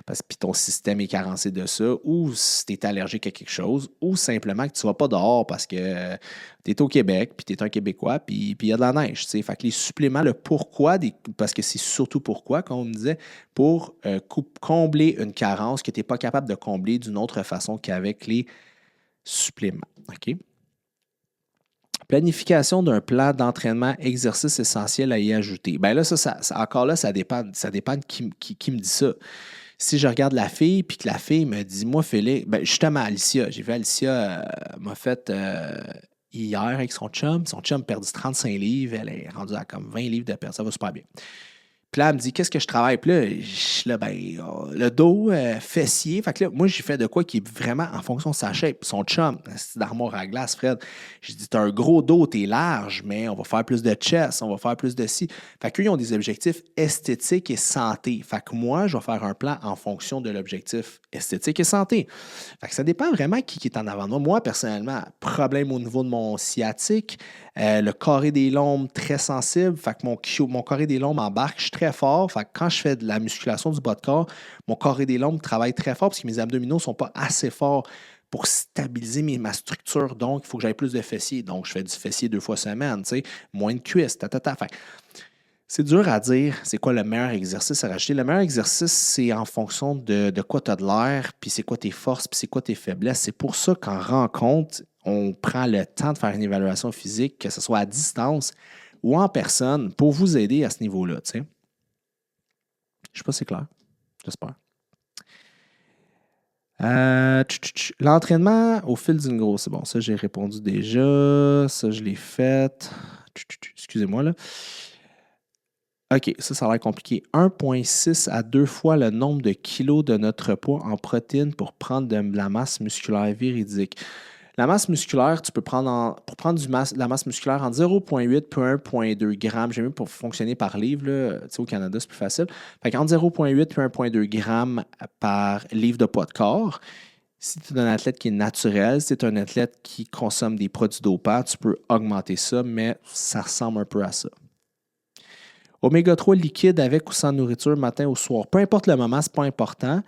parce que ton système est carencé de ça, ou si tu es allergique à quelque chose, ou simplement que tu ne vas pas dehors parce que tu es au Québec, puis tu es un Québécois, puis il y a de la neige. T'sais. Fait que les suppléments, le pourquoi, parce que c'est surtout pourquoi, comme on me disait, pour combler une carence que tu n'es pas capable de combler d'une autre façon qu'avec les suppléments. OK? Planification d'un plan d'entraînement, exercice essentiel à y ajouter. Bien là, encore là, ça dépend de qui me dit ça. Si je regarde la fille, puis que la fille me dit, moi, Félix, ben, justement, Alicia, j'ai vu Alicia m'a fait hier avec son chum. Son chum a perdu 35 livres, elle est rendue à comme 20 livres de perte, ça va super bien. Puis là, elle me dit, qu'est-ce que je travaille? Puis là, le dos, fessier. Fait que là, moi, j'ai fait de quoi qui est vraiment en fonction de sa shape. Son chum, c'est d'armoire à glace, Fred. J'ai dit, t'as un gros dos, t'es large, mais on va faire plus de chest, on va faire plus de ci. Fait qu'eux, ils ont des objectifs esthétiques et santé. Fait que moi, je vais faire un plan en fonction de l'objectif esthétique et santé. Fait que ça dépend vraiment qui est en avant de moi. Moi, personnellement, problème au niveau de mon sciatique, le carré des lombes très sensible. Fait que mon carré des lombes embarque, je suis très fort. Fait que quand je fais de la musculation du bas de corps, mon carré des lombes travaille très fort parce que mes abdominaux ne sont pas assez forts pour stabiliser ma structure. Donc, il faut que j'aille plus de fessiers. Donc, je fais du fessier 2 fois semaine, moins de cuisses, Fait c'est dur à dire c'est quoi le meilleur exercice à rajouter. Le meilleur exercice, c'est en fonction de quoi tu as de l'air, puis c'est quoi tes forces, puis c'est quoi tes faiblesses. C'est pour ça qu'en rencontre, on prend le temps de faire une évaluation physique, que ce soit à distance, ou en personne pour vous aider à ce niveau-là. Je ne sais pas si c'est clair. J'espère. L'entraînement au fil d'une grosse. C'est bon, ça j'ai répondu déjà. Ça je l'ai fait. Excusez-moi là. OK, ça a l'air compliqué. 1,6 à 2 fois le nombre de kilos de notre poids en protéines pour prendre de la masse musculaire véridique. La masse musculaire, tu peux prendre pour prendre de la masse musculaire entre 0,8 et 1,2 grammes. J'aime mieux pour fonctionner par livre. Là. Tu sais, au Canada, c'est plus facile. Fait entre 0,8 et 1,2 grammes par livre de poids de corps. Si tu es un athlète qui est naturel, si tu es un athlète qui consomme des produits dopants, tu peux augmenter ça, mais ça ressemble un peu à ça. Oméga 3 liquide avec ou sans nourriture matin ou soir. Peu importe le moment, ce n'est pas important.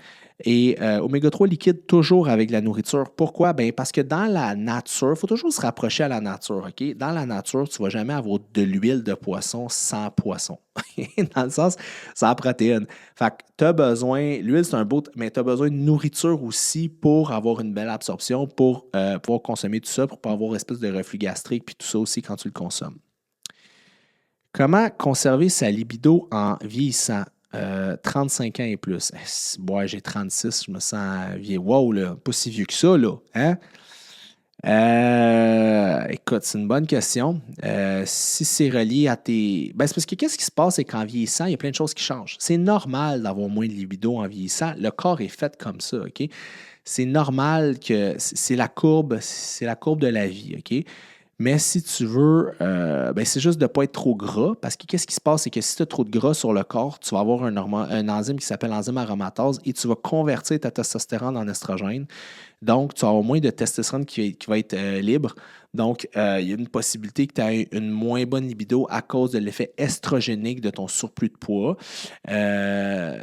Et oméga 3 liquide toujours avec la nourriture. Pourquoi? Bien, parce que dans la nature, il faut toujours se rapprocher à la nature. OK? Dans la nature, tu ne vas jamais avoir de l'huile de poisson sans poisson. Dans le sens, sans protéines. Fait que tu as besoin, l'huile c'est un beau, mais tu as besoin de nourriture aussi pour avoir une belle absorption, pour pouvoir consommer tout ça, pour pas avoir une espèce de reflux gastrique, puis tout ça aussi quand tu le consommes. Comment conserver sa libido en vieillissant? 35 ans et plus. Ouais, j'ai 36, je me sens vieux. Wow, là, pas si vieux que ça, là. Hein? Écoute, c'est une bonne question. Si c'est relié à tes. Ben, c'est parce que qu'est-ce qui se passe, c'est qu'en vieillissant, il y a plein de choses qui changent. C'est normal d'avoir moins de libido en vieillissant. Le corps est fait comme ça, OK? C'est normal que c'est la courbe de la vie, OK? Mais si tu veux, ben c'est juste de ne pas être trop gras, parce que qu'est-ce qui se passe, c'est que si tu as trop de gras sur le corps, tu vas avoir un enzyme qui s'appelle l'enzyme aromatase et tu vas convertir ta testostérone en estrogène. Donc, tu vas avoir moins de testostérone qui va être libre. Donc, il y a une possibilité que tu aies une moins bonne libido à cause de l'effet estrogénique de ton surplus de poids.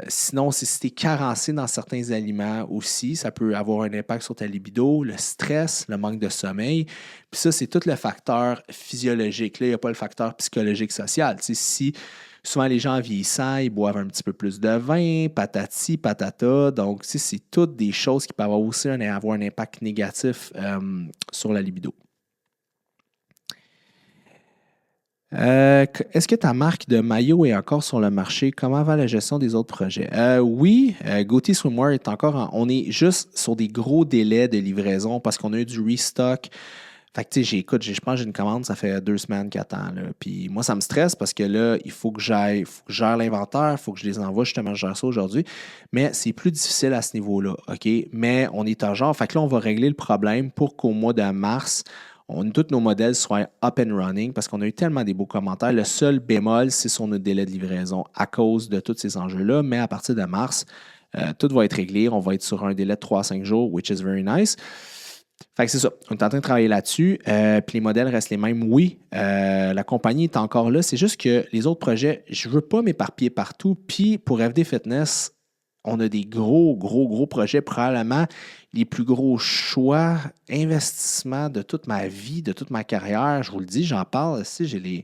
Sinon, si tu es carencé dans certains aliments aussi, ça peut avoir un impact sur ta libido, le stress, le manque de sommeil. Puis ça, c'est tout le facteur physiologique. Là, il n'y a pas le facteur psychologique social. Tu sais, si souvent, les gens en vieillissant, ils boivent un petit peu plus de vin, patati, patata. Donc, c'est toutes des choses qui peuvent avoir aussi avoir un impact négatif sur la libido. Est-ce que ta marque de maillot est encore sur le marché? Comment va la gestion des autres projets? Oui, Gauthier Swimwear est encore on est juste sur des gros délais de livraison parce qu'on a eu du restock. Fait que, tu sais, je pense que j'ai une commande, ça fait 2 semaines qu'attend. Puis moi, ça me stresse parce que là, il faut que je gère l'inventaire, il faut que je les envoie, justement, je gère ça aujourd'hui. Mais c'est plus difficile à ce niveau-là, OK? Mais on est en genre, fait que là, on va régler le problème pour qu'au mois de mars, tous nos modèles soient up and running parce qu'on a eu tellement des beaux commentaires. Le seul bémol, c'est sur notre délai de livraison à cause de tous ces enjeux-là. Mais à partir de mars, tout va être réglé. On va être sur un délai de 3 à 5 jours, which is very nice. Fait que c'est ça. On est en train de travailler là-dessus. Puis les modèles restent les mêmes. Oui, la compagnie est encore là. C'est juste que les autres projets, je ne veux pas m'éparpiller partout. Puis pour FD Fitness, on a des gros projets. Probablement les plus gros choix, investissements de toute ma vie, de toute ma carrière. Je vous le dis, j'en parle. Si j'ai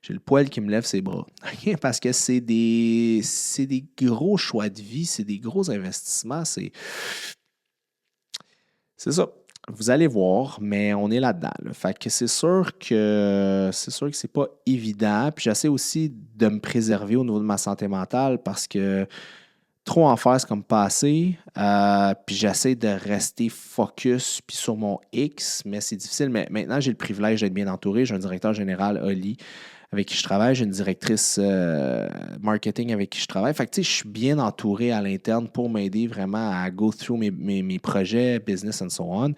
le poil qui me lève ses bras. Parce que c'est des gros choix de vie, c'est des gros investissements. C'est ça. Vous allez voir, mais on est là-dedans. Là. Fait que c'est sûr que c'est pas évident. Puis j'essaie aussi de me préserver au niveau de ma santé mentale parce que trop en faire, c'est comme pas assez. Puis j'essaie de rester focus puis sur mon X, mais c'est difficile. Mais maintenant, j'ai le privilège d'être bien entouré. J'ai un directeur général, Oli, avec qui je travaille. J'ai une directrice marketing avec qui je travaille. Fait que, tu sais, je suis bien entouré à l'interne pour m'aider vraiment à go through mes projets, business and so on.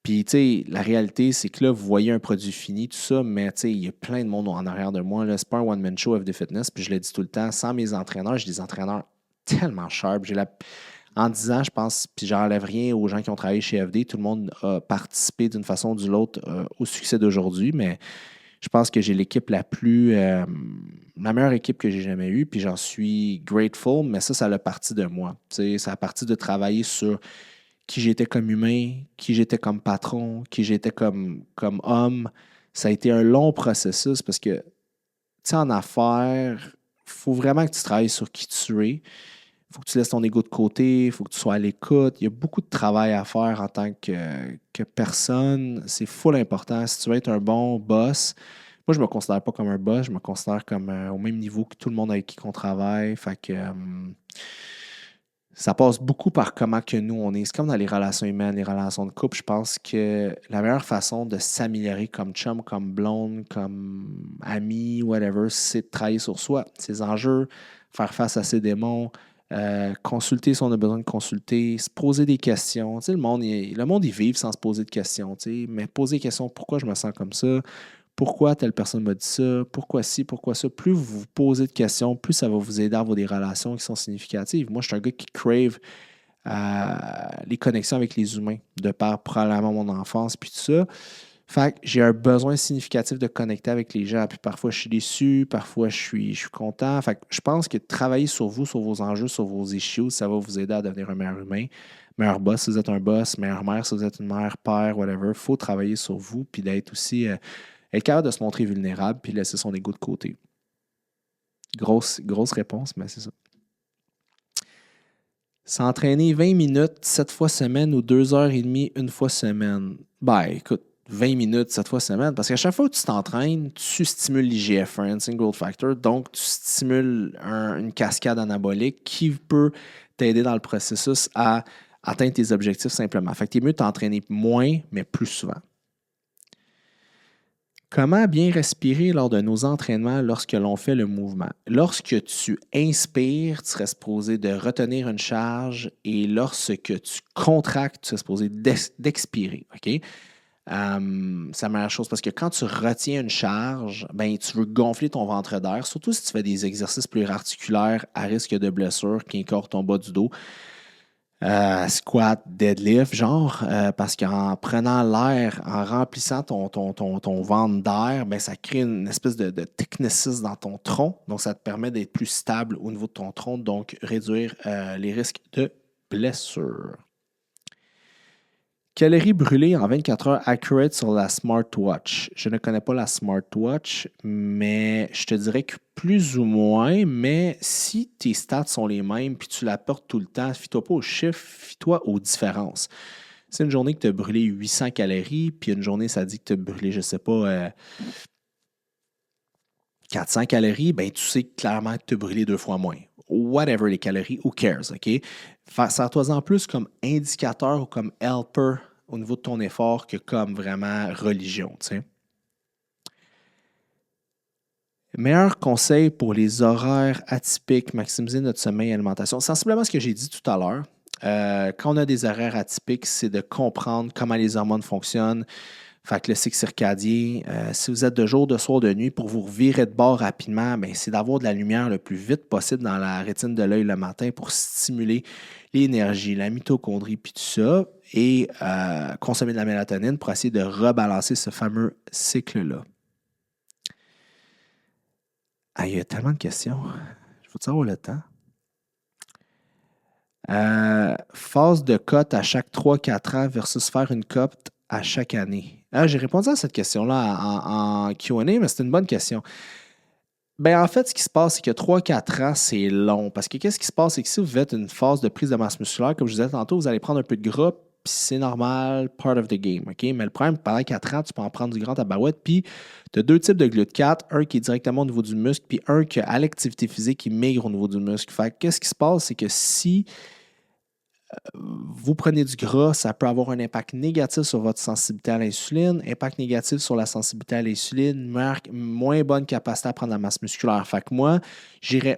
Puis, tu sais, la réalité, c'est que là, vous voyez un produit fini, tout ça, mais tu sais, il y a plein de monde en arrière de moi. Là, c'est pas un one-man show FD Fitness, puis je le dis tout le temps, sans mes entraîneurs, j'ai des entraîneurs tellement sharp. En 10 ans, je pense, puis j'enlève rien aux gens qui ont travaillé chez FD, tout le monde a participé d'une façon ou d'une autre au succès d'aujourd'hui, mais je pense que j'ai l'équipe la meilleure équipe que j'ai jamais eue, puis j'en suis grateful, mais ça a parti de moi. T'sais, ça a parti de travailler sur qui j'étais comme humain, qui j'étais comme patron, qui j'étais comme homme. Ça a été un long processus parce que, tu sais, en affaires, il faut vraiment que tu travailles sur qui tu es. Il faut que tu laisses ton ego de côté, il faut que tu sois à l'écoute. Il y a beaucoup de travail à faire en tant que personne. C'est full important. Si tu veux être un bon boss, moi, je me considère pas comme un boss, je me considère comme au même niveau que tout le monde avec qui on travaille. Fait que ça passe beaucoup par comment que nous, on est. C'est comme dans les relations humaines, les relations de couple. Je pense que la meilleure façon de s'améliorer comme chum, comme blonde, comme ami, whatever, c'est de travailler sur soi, ses enjeux, faire face à ses démons, consulter si on a besoin de consulter, se poser des questions. Tu sais, le monde, il vit sans se poser de questions, tu sais, mais poser des questions, pourquoi je me sens comme ça? Pourquoi telle personne m'a dit ça? Pourquoi ci? Pourquoi ça? Plus vous vous posez de questions, plus ça va vous aider à avoir des relations qui sont significatives. Moi, je suis un gars qui crave les connexions avec les humains, de par probablement mon enfance, puis tout ça. Fait que j'ai un besoin significatif de connecter avec les gens. Puis parfois, je suis déçu, parfois, je suis content. Fait que je pense que travailler sur vous, sur vos enjeux, sur vos issues, ça va vous aider à devenir un meilleur humain, meilleur boss si vous êtes un boss, meilleure mère si vous êtes une mère, père, whatever. Il faut travailler sur vous, puis d'être aussi, être capable de se montrer vulnérable, puis laisser son ego de côté. Grosse, grosse réponse, mais c'est ça. S'entraîner 20 minutes 7 fois semaine ou 2h30 une fois semaine. Ben, écoute, 20 minutes 7 fois semaine, parce qu'à chaque fois que tu t'entraînes, tu stimules l'IGF-1, Single Growth Factor, donc tu stimules une cascade anabolique qui peut t'aider dans le processus à atteindre tes objectifs simplement. Fait que t'es mieux de t'entraîner moins, mais plus souvent. Comment bien respirer lors de nos entraînements lorsque l'on fait le mouvement? Lorsque tu inspires, tu serais supposé de retenir une charge et lorsque tu contractes, tu serais supposé d'expirer. OK? C'est la meilleure chose parce que quand tu retiens une charge, ben, tu veux gonfler ton ventre d'air, surtout si tu fais des exercices pluriarticulaires à risque de blessure qui écortent ton bas du dos. Squat, deadlift, genre, parce qu'en prenant l'air, en remplissant ton ventre d'air, ben, ça crée une espèce de technicisme dans ton tronc. Donc, ça te permet d'être plus stable au niveau de ton tronc, donc réduire les risques de blessure. Calories brûlées en 24 heures accurate sur la smartwatch. Je ne connais pas la smartwatch, mais je te dirais que plus ou moins, mais si tes stats sont les mêmes puis tu la portes tout le temps, fie-toi pas aux chiffres, fie-toi aux différences. C'est une journée que tu as brûlé 800 calories, puis une journée, ça dit que tu as brûlé, je ne sais pas, 400 calories, ben tu sais clairement que tu as brûlé 2 fois moins. Whatever les calories, who cares, OK? Sers-toi-en plus comme indicateur ou comme helper au niveau de ton effort que comme vraiment religion, tu sais. Meilleur conseil pour les horaires atypiques, maximiser notre sommeil et alimentation. Sensiblement ce que j'ai dit tout à l'heure, quand on a des horaires atypiques, c'est de comprendre comment les hormones fonctionnent. Fait que le cycle circadien, si vous êtes de jour, de soir, de nuit, pour vous revirer de bord rapidement, ben, c'est d'avoir de la lumière le plus vite possible dans la rétine de l'œil le matin pour stimuler l'énergie, la mitochondrie, puis tout ça, et consommer de la mélatonine pour essayer de rebalancer ce fameux cycle-là. Ah, il y a tellement de questions. Je veux savoir le temps. Phase de cote à chaque 3-4 ans versus faire une cote à chaque année. J'ai répondu à cette question-là en Q&A, mais c'est une bonne question. Ben, en fait, ce qui se passe, c'est que 3-4 ans, c'est long. Parce que qu'est-ce qui se passe, c'est que si vous faites une phase de prise de masse musculaire, comme je disais tantôt, vous allez prendre un peu de gras, puis c'est normal, part of the game. OK? Mais le problème, pendant 4 ans, tu peux en prendre du grand tabarouette, puis tu as 2 types de GLUT4, un qui est directement au niveau du muscle, puis un qui a l'activité physique qui migre au niveau du muscle. Fait que qu'est-ce qui se passe, c'est que si vous prenez du gras, ça peut avoir un impact négatif sur votre sensibilité à l'insuline, impact négatif sur la sensibilité à l'insuline, moins bonne capacité à prendre la masse musculaire. Fait que moi,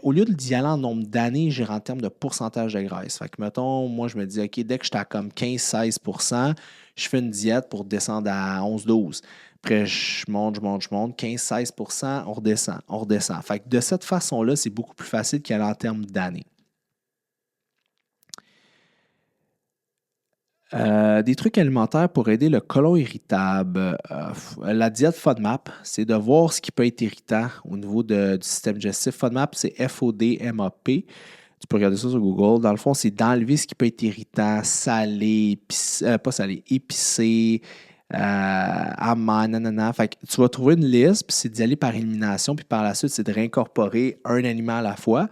au lieu d'y aller en nombre d'années, j'irais en termes de pourcentage de graisse. Fait que mettons, moi, je me dis, OK, dès que je suis à comme 15-16%, je fais une diète pour descendre à 11-12%. Après, je monte, 15-16%, on redescend. Fait que de cette façon-là, c'est beaucoup plus facile qu'aller en termes d'années. Des trucs alimentaires pour aider le côlon irritable. La diète FODMAP, c'est de voir ce qui peut être irritant au niveau du système digestif. FODMAP, c'est FODMAP. Tu peux regarder ça sur Google. Dans le fond, c'est d'enlever ce qui peut être irritant, salé, pas salé, épicé, amer, nanana. Fait que tu vas trouver une liste, puis c'est d'y aller par élimination, puis par la suite, c'est de réincorporer un aliment à la fois.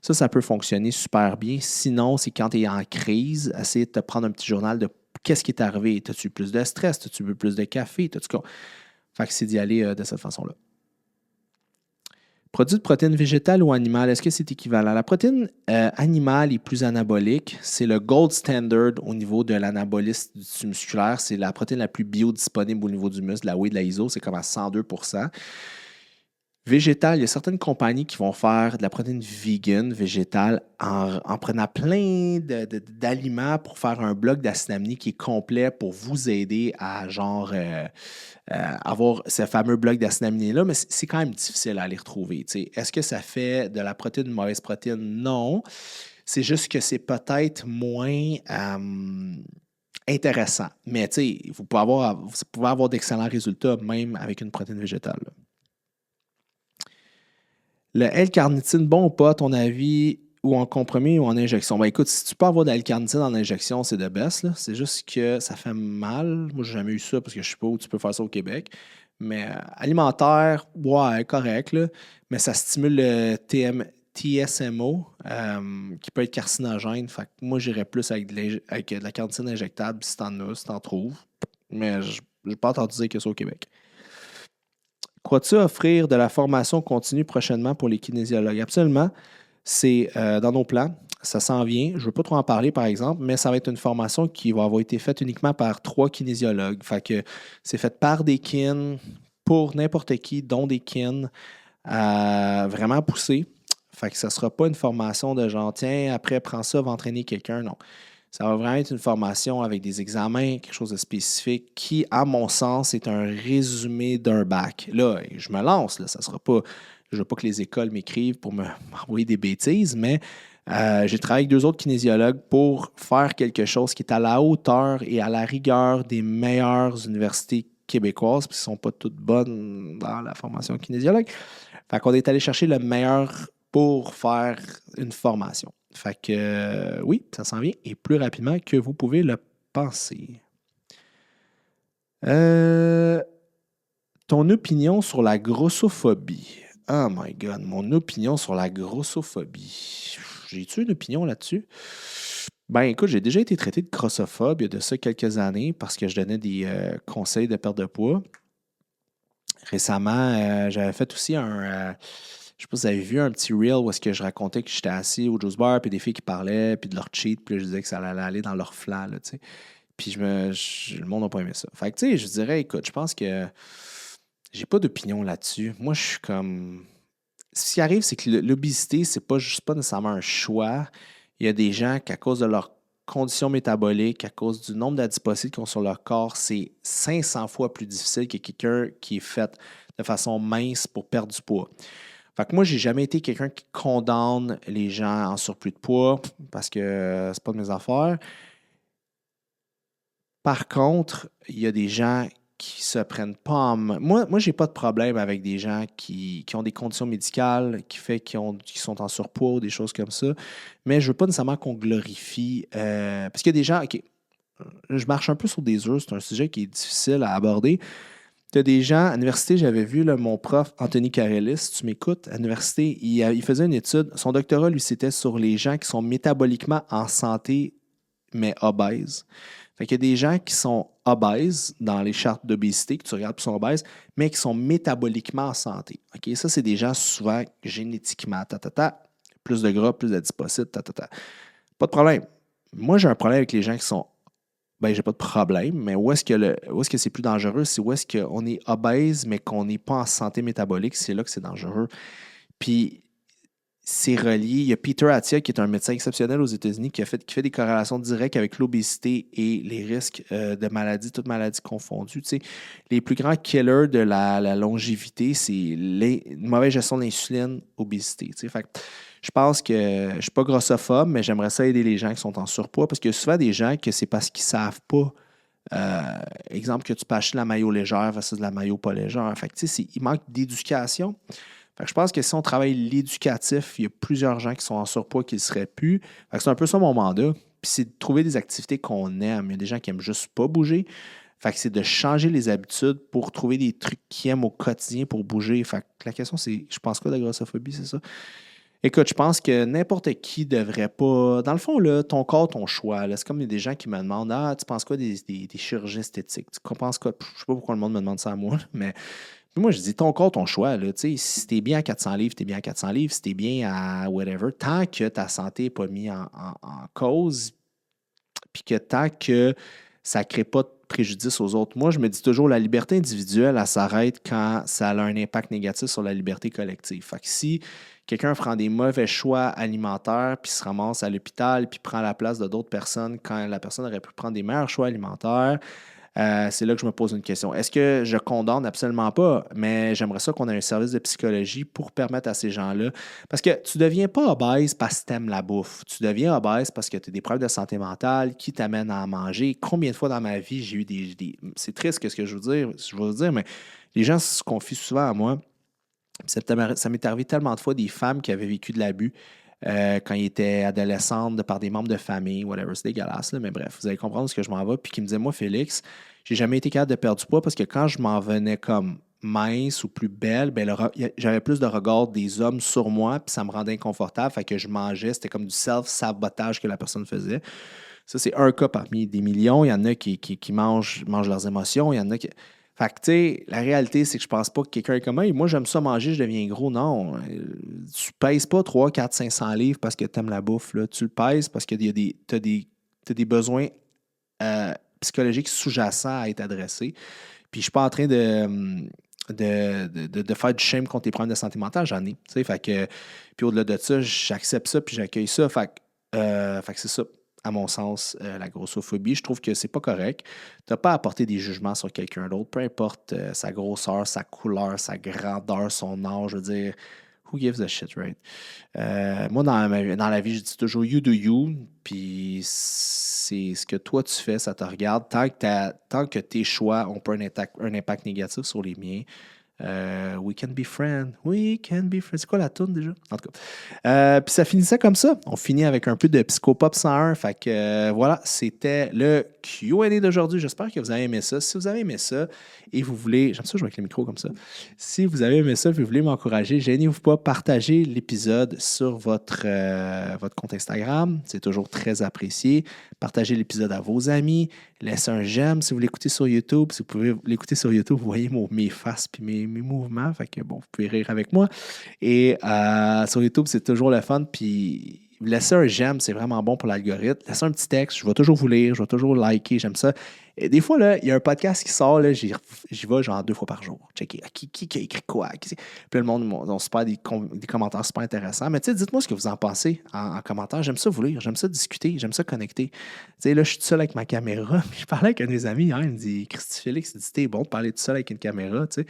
Ça peut fonctionner super bien. Sinon, c'est quand tu es en crise, essayer de te prendre un petit journal de qu'est-ce qui est arrivé. As-tu eu plus de stress? As-tu bu plus de café? Fait que c'est d'y aller de cette façon-là. Produit de protéines végétales ou animales, est-ce que c'est équivalent? La protéine animale est plus anabolique. C'est le gold standard au niveau de l'anabolisme du tissu musculaire. C'est la protéine la plus biodisponible au niveau du muscle, la whey de la iso, c'est comme à 102%. Végétal, il y a certaines compagnies qui vont faire de la protéine vegan, végétale, en prenant plein d'aliments pour faire un bloc d'acide aminé qui est complet pour vous aider à avoir ce fameux bloc d'acide aminé-là, mais c'est quand même difficile à les retrouver. T'sais. Est-ce que ça fait de la protéine une mauvaise protéine? Non. C'est juste que c'est peut-être moins intéressant. Mais vous pouvez avoir d'excellents résultats même avec une protéine végétale. Là. Le L-carnitine, bon ou pas, à ton avis, ou en compromis ou en injection? Ben écoute, si tu peux avoir de L-carnitine en injection, c'est de best. Là. C'est juste que ça fait mal. Moi, j'ai jamais eu ça parce que je ne sais pas où tu peux faire ça au Québec. Mais alimentaire, ouais, correct. Là. Mais ça stimule le TSMO, qui peut être carcinogène. Fait que moi, j'irais plus avec de la carnitine injectable si t'en as, si t'en trouves. Mais je n'ai pas entendu dire que ça au Québec. Crois-tu offrir de la formation continue prochainement pour les kinésiologues? Absolument. C'est dans nos plans. Ça s'en vient. Je ne veux pas trop en parler, par exemple, mais ça va être une formation qui va avoir été faite uniquement par 3 kinésiologues. Fait que c'est fait par des kins pour n'importe qui, dont des kins vraiment poussés. Fait que ça ne sera pas une formation de genre, tiens, après, prends ça, va entraîner quelqu'un. Non. Ça va vraiment être une formation avec des examens, quelque chose de spécifique qui, à mon sens, est un résumé d'un bac. Là, je me lance, là, ça sera pas. Je ne veux pas que les écoles m'écrivent pour m'envoyer des bêtises, mais j'ai travaillé avec 2 autres kinésiologues pour faire quelque chose qui est à la hauteur et à la rigueur des meilleures universités québécoises, puis elles ne sont pas toutes bonnes dans la formation kinésiologue. Fait qu'on est allé chercher le meilleur pour faire une formation. Fait que oui, ça s'en vient et plus rapidement que vous pouvez le penser. Ton opinion sur la grossophobie. Oh my God, mon opinion sur la grossophobie. J'ai-tu une opinion là-dessus? Ben écoute, j'ai déjà été traité de grossophobe il y a de ça quelques années parce que je donnais des conseils de perte de poids. Récemment, j'avais fait aussi je ne sais pas si vous avez vu un petit reel où est-ce que je racontais que j'étais assis au juice bar, puis des filles qui parlaient, puis de leur cheat, puis là, je disais que ça allait aller dans leur flanc, là, tu sais. Puis le monde n'a pas aimé ça. Fait que, tu sais, je dirais, écoute, je pense que j'ai pas d'opinion là-dessus. Moi, je suis comme... Ce qui arrive, c'est que l'obésité, c'est pas juste pas nécessairement un choix. Il y a des gens qui, à cause de leur condition métabolique, à cause du nombre d'adipocytes qu'ils ont sur leur corps, c'est 500 fois plus difficile que quelqu'un qui est fait de façon mince pour perdre du poids. Fait que moi, j'ai jamais été quelqu'un qui condamne les gens en surplus de poids parce que c'est pas de mes affaires. Par contre, il y a des gens qui se prennent pas en main. Moi j'ai pas de problème avec des gens qui ont des conditions médicales, qui sont en surpoids ou des choses comme ça. Mais je veux pas nécessairement qu'on glorifie. Parce qu'il y a des gens. OK, je marche un peu sur des œufs, c'est un sujet qui est difficile à aborder. Tu as des gens, à l'université, j'avais vu là, mon prof Anthony Carellis, si tu m'écoutes, à l'université, il faisait une étude. Son doctorat, lui, c'était sur les gens qui sont métaboliquement en santé, mais obèses. Fait qu'il y a des gens qui sont obèses dans les chartes d'obésité, que tu regardes, qui sont obèses, mais qui sont métaboliquement en santé. OK? Ça, c'est des gens souvent génétiquement, plus de gras, plus d'adipocytes, Pas de problème. Moi, j'ai un problème avec les gens qui sont ben, j'ai pas de problème, mais où est-ce que c'est plus dangereux? C'est où est-ce qu'on est obèse, mais qu'on n'est pas en santé métabolique, c'est là que c'est dangereux. Puis, c'est relié. Il y a Peter Attia, qui est un médecin exceptionnel aux États-Unis, qui fait des corrélations directes avec l'obésité et les risques de maladies, toutes maladies confondues. Tu sais, les plus grands killers de la longévité, c'est une mauvaise gestion de l'insuline, obésité. Tu sais. Fait que je pense que je ne suis pas grossophobe, mais j'aimerais ça aider les gens qui sont en surpoids parce qu'il y a souvent des gens que c'est parce qu'ils ne savent pas. Exemple, que tu peux acheter la maillot légère versus la maillot pas légère. Fait que, tu sais, il manque d'éducation. Fait que je pense que si on travaille l'éducatif, il y a plusieurs gens qui sont en surpoids qui ne le seraient plus. Fait que c'est un peu ça mon mandat. Puis c'est de trouver des activités qu'on aime. Il y a des gens qui n'aiment juste pas bouger. Fait que c'est de changer les habitudes pour trouver des trucs qu'ils aiment au quotidien pour bouger. Fait que la question, c'est, je pense quoi de la grossophobie, c'est ça? Écoute, je pense que n'importe qui devrait pas. Dans le fond, là, ton corps, ton choix. Là, c'est comme il y a des gens qui me demandent: Ah, tu penses quoi des chirurgies esthétiques? Tu penses quoi? Je sais pas pourquoi le monde me demande ça à moi, mais Puis moi, je dis ton corps, ton choix. Là, si t'es bien à 400 livres, t'es bien à 400 livres. Si t'es bien à whatever, tant que ta santé n'est pas mise en cause, puis que tant que ça ne crée pas de préjudice aux autres. Moi, je me dis toujours, la liberté individuelle, elle s'arrête quand ça a un impact négatif sur la liberté collective. Fait que si quelqu'un prend des mauvais choix alimentaires, puis se ramasse à l'hôpital, puis prend la place de d'autres personnes quand la personne aurait pu prendre des meilleurs choix alimentaires, c'est là que je me pose une question. Est-ce que je condamne? Absolument pas, mais j'aimerais ça qu'on ait un service de psychologie pour permettre à ces gens-là. Parce que tu ne deviens pas obèse parce que tu aimes la bouffe. Tu deviens obèse parce que tu as des problèmes de santé mentale qui t'amènent à manger. Combien de fois dans ma vie j'ai eu C'est triste ce que je veux vous dire, mais les gens se confient souvent à moi. Ça m'est arrivé tellement de fois des femmes qui avaient vécu de l'abus quand ils étaient adolescentes par des membres de famille, whatever, c'est dégueulasse, là, mais bref, vous allez comprendre ce que je m'en vais. Puis qui me disaient, moi, Félix, j'ai jamais été capable de perdre du poids parce que quand je m'en venais comme mince ou plus belle, ben, j'avais plus de regard des hommes sur moi, puis ça me rendait inconfortable. Fait que je mangeais, c'était comme du self-sabotage que la personne faisait. Ça, c'est un cas parmi des millions. Il y en a qui mangent leurs émotions. Il y en a qui. Fait que, tu sais, la réalité, c'est que je pense pas que quelqu'un est comme, hey, moi, j'aime ça manger, je deviens gros. Non. Tu pèses pas 3, 4, 500 livres parce que tu aimes la bouffe. Là. Tu le pèses parce que tu as des besoins psychologiques sous-jacents à être adressés. Puis, je suis pas en train de faire du shame contre tes problèmes de santé mentale. J'en ai. Fait que, puis, au-delà de ça, j'accepte ça puis j'accueille ça. Fait que c'est ça à mon sens, la grossophobie. Je trouve que c'est pas correct. Tu n'as pas à porter des jugements sur quelqu'un d'autre, peu importe sa grosseur, sa couleur, sa grandeur, son âge. Je veux dire, who gives a shit, right? Moi, dans la vie, je dis toujours you do you, puis c'est ce que toi tu fais, ça te regarde. Tant que tes choix n'ont pas un impact négatif sur les miens, we can be friends. We can be friends. C'est quoi la toune déjà? En tout cas. Puis ça finissait comme ça. On finit avec un peu de Psychopop 101. Fait que voilà, c'était le Q&A d'aujourd'hui. J'espère que vous avez aimé ça. Si vous avez aimé ça et vous voulez... J'aime ça jouer avec le micro comme ça. Si vous avez aimé ça et vous voulez m'encourager, gênez-vous pas, partagez l'épisode sur votre compte Instagram. C'est toujours très apprécié. Partagez l'épisode à vos amis. Laissez un j'aime si vous l'écoutez sur YouTube. Si vous pouvez l'écouter sur YouTube, vous voyez mes faces puis mes mouvements. Fait que bon, vous pouvez rire avec moi. Et sur YouTube, c'est toujours le fun. Puis laissez un j'aime, c'est vraiment bon pour l'algorithme. Laissez un petit texte, je vais toujours vous lire, je vais toujours liker, j'aime ça. Et des fois, là, il y a un podcast qui sort, là, j'y vais genre 2 fois par jour. Checker qui a écrit quoi. Puis le monde, on se perd des commentaires super intéressants. Mais tu sais, dites-moi ce que vous en pensez en commentaire. J'aime ça vous lire, j'aime ça discuter, j'aime ça connecter. Tu sais, là, je suis tout seul avec ma caméra. Puis je parlais avec un de mes amis hier, il me dit, Christy Félix, il dit, t'es bon de parler tout seul avec une caméra, tu sais.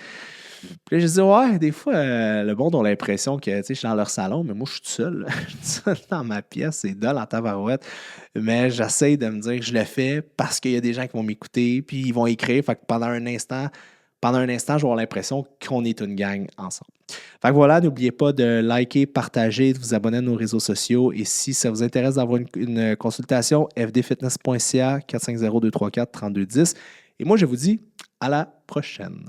Puis là, je dis, ouais, des fois, le monde a l'impression que je suis dans leur salon, mais moi, je suis tout seul. Je suis tout seul dans ma pièce, c'est dole en tabarouette. Mais j'essaie de me dire que je le fais parce qu'il y a des gens qui vont m'écouter, puis ils vont écrire. Fait que pendant un instant, je vais avoir l'impression qu'on est une gang ensemble. Fait que voilà, n'oubliez pas de liker, partager, de vous abonner à nos réseaux sociaux. Et si ça vous intéresse d'avoir une consultation, fdfitness.ca 450-234-3210. Et moi, je vous dis à la prochaine.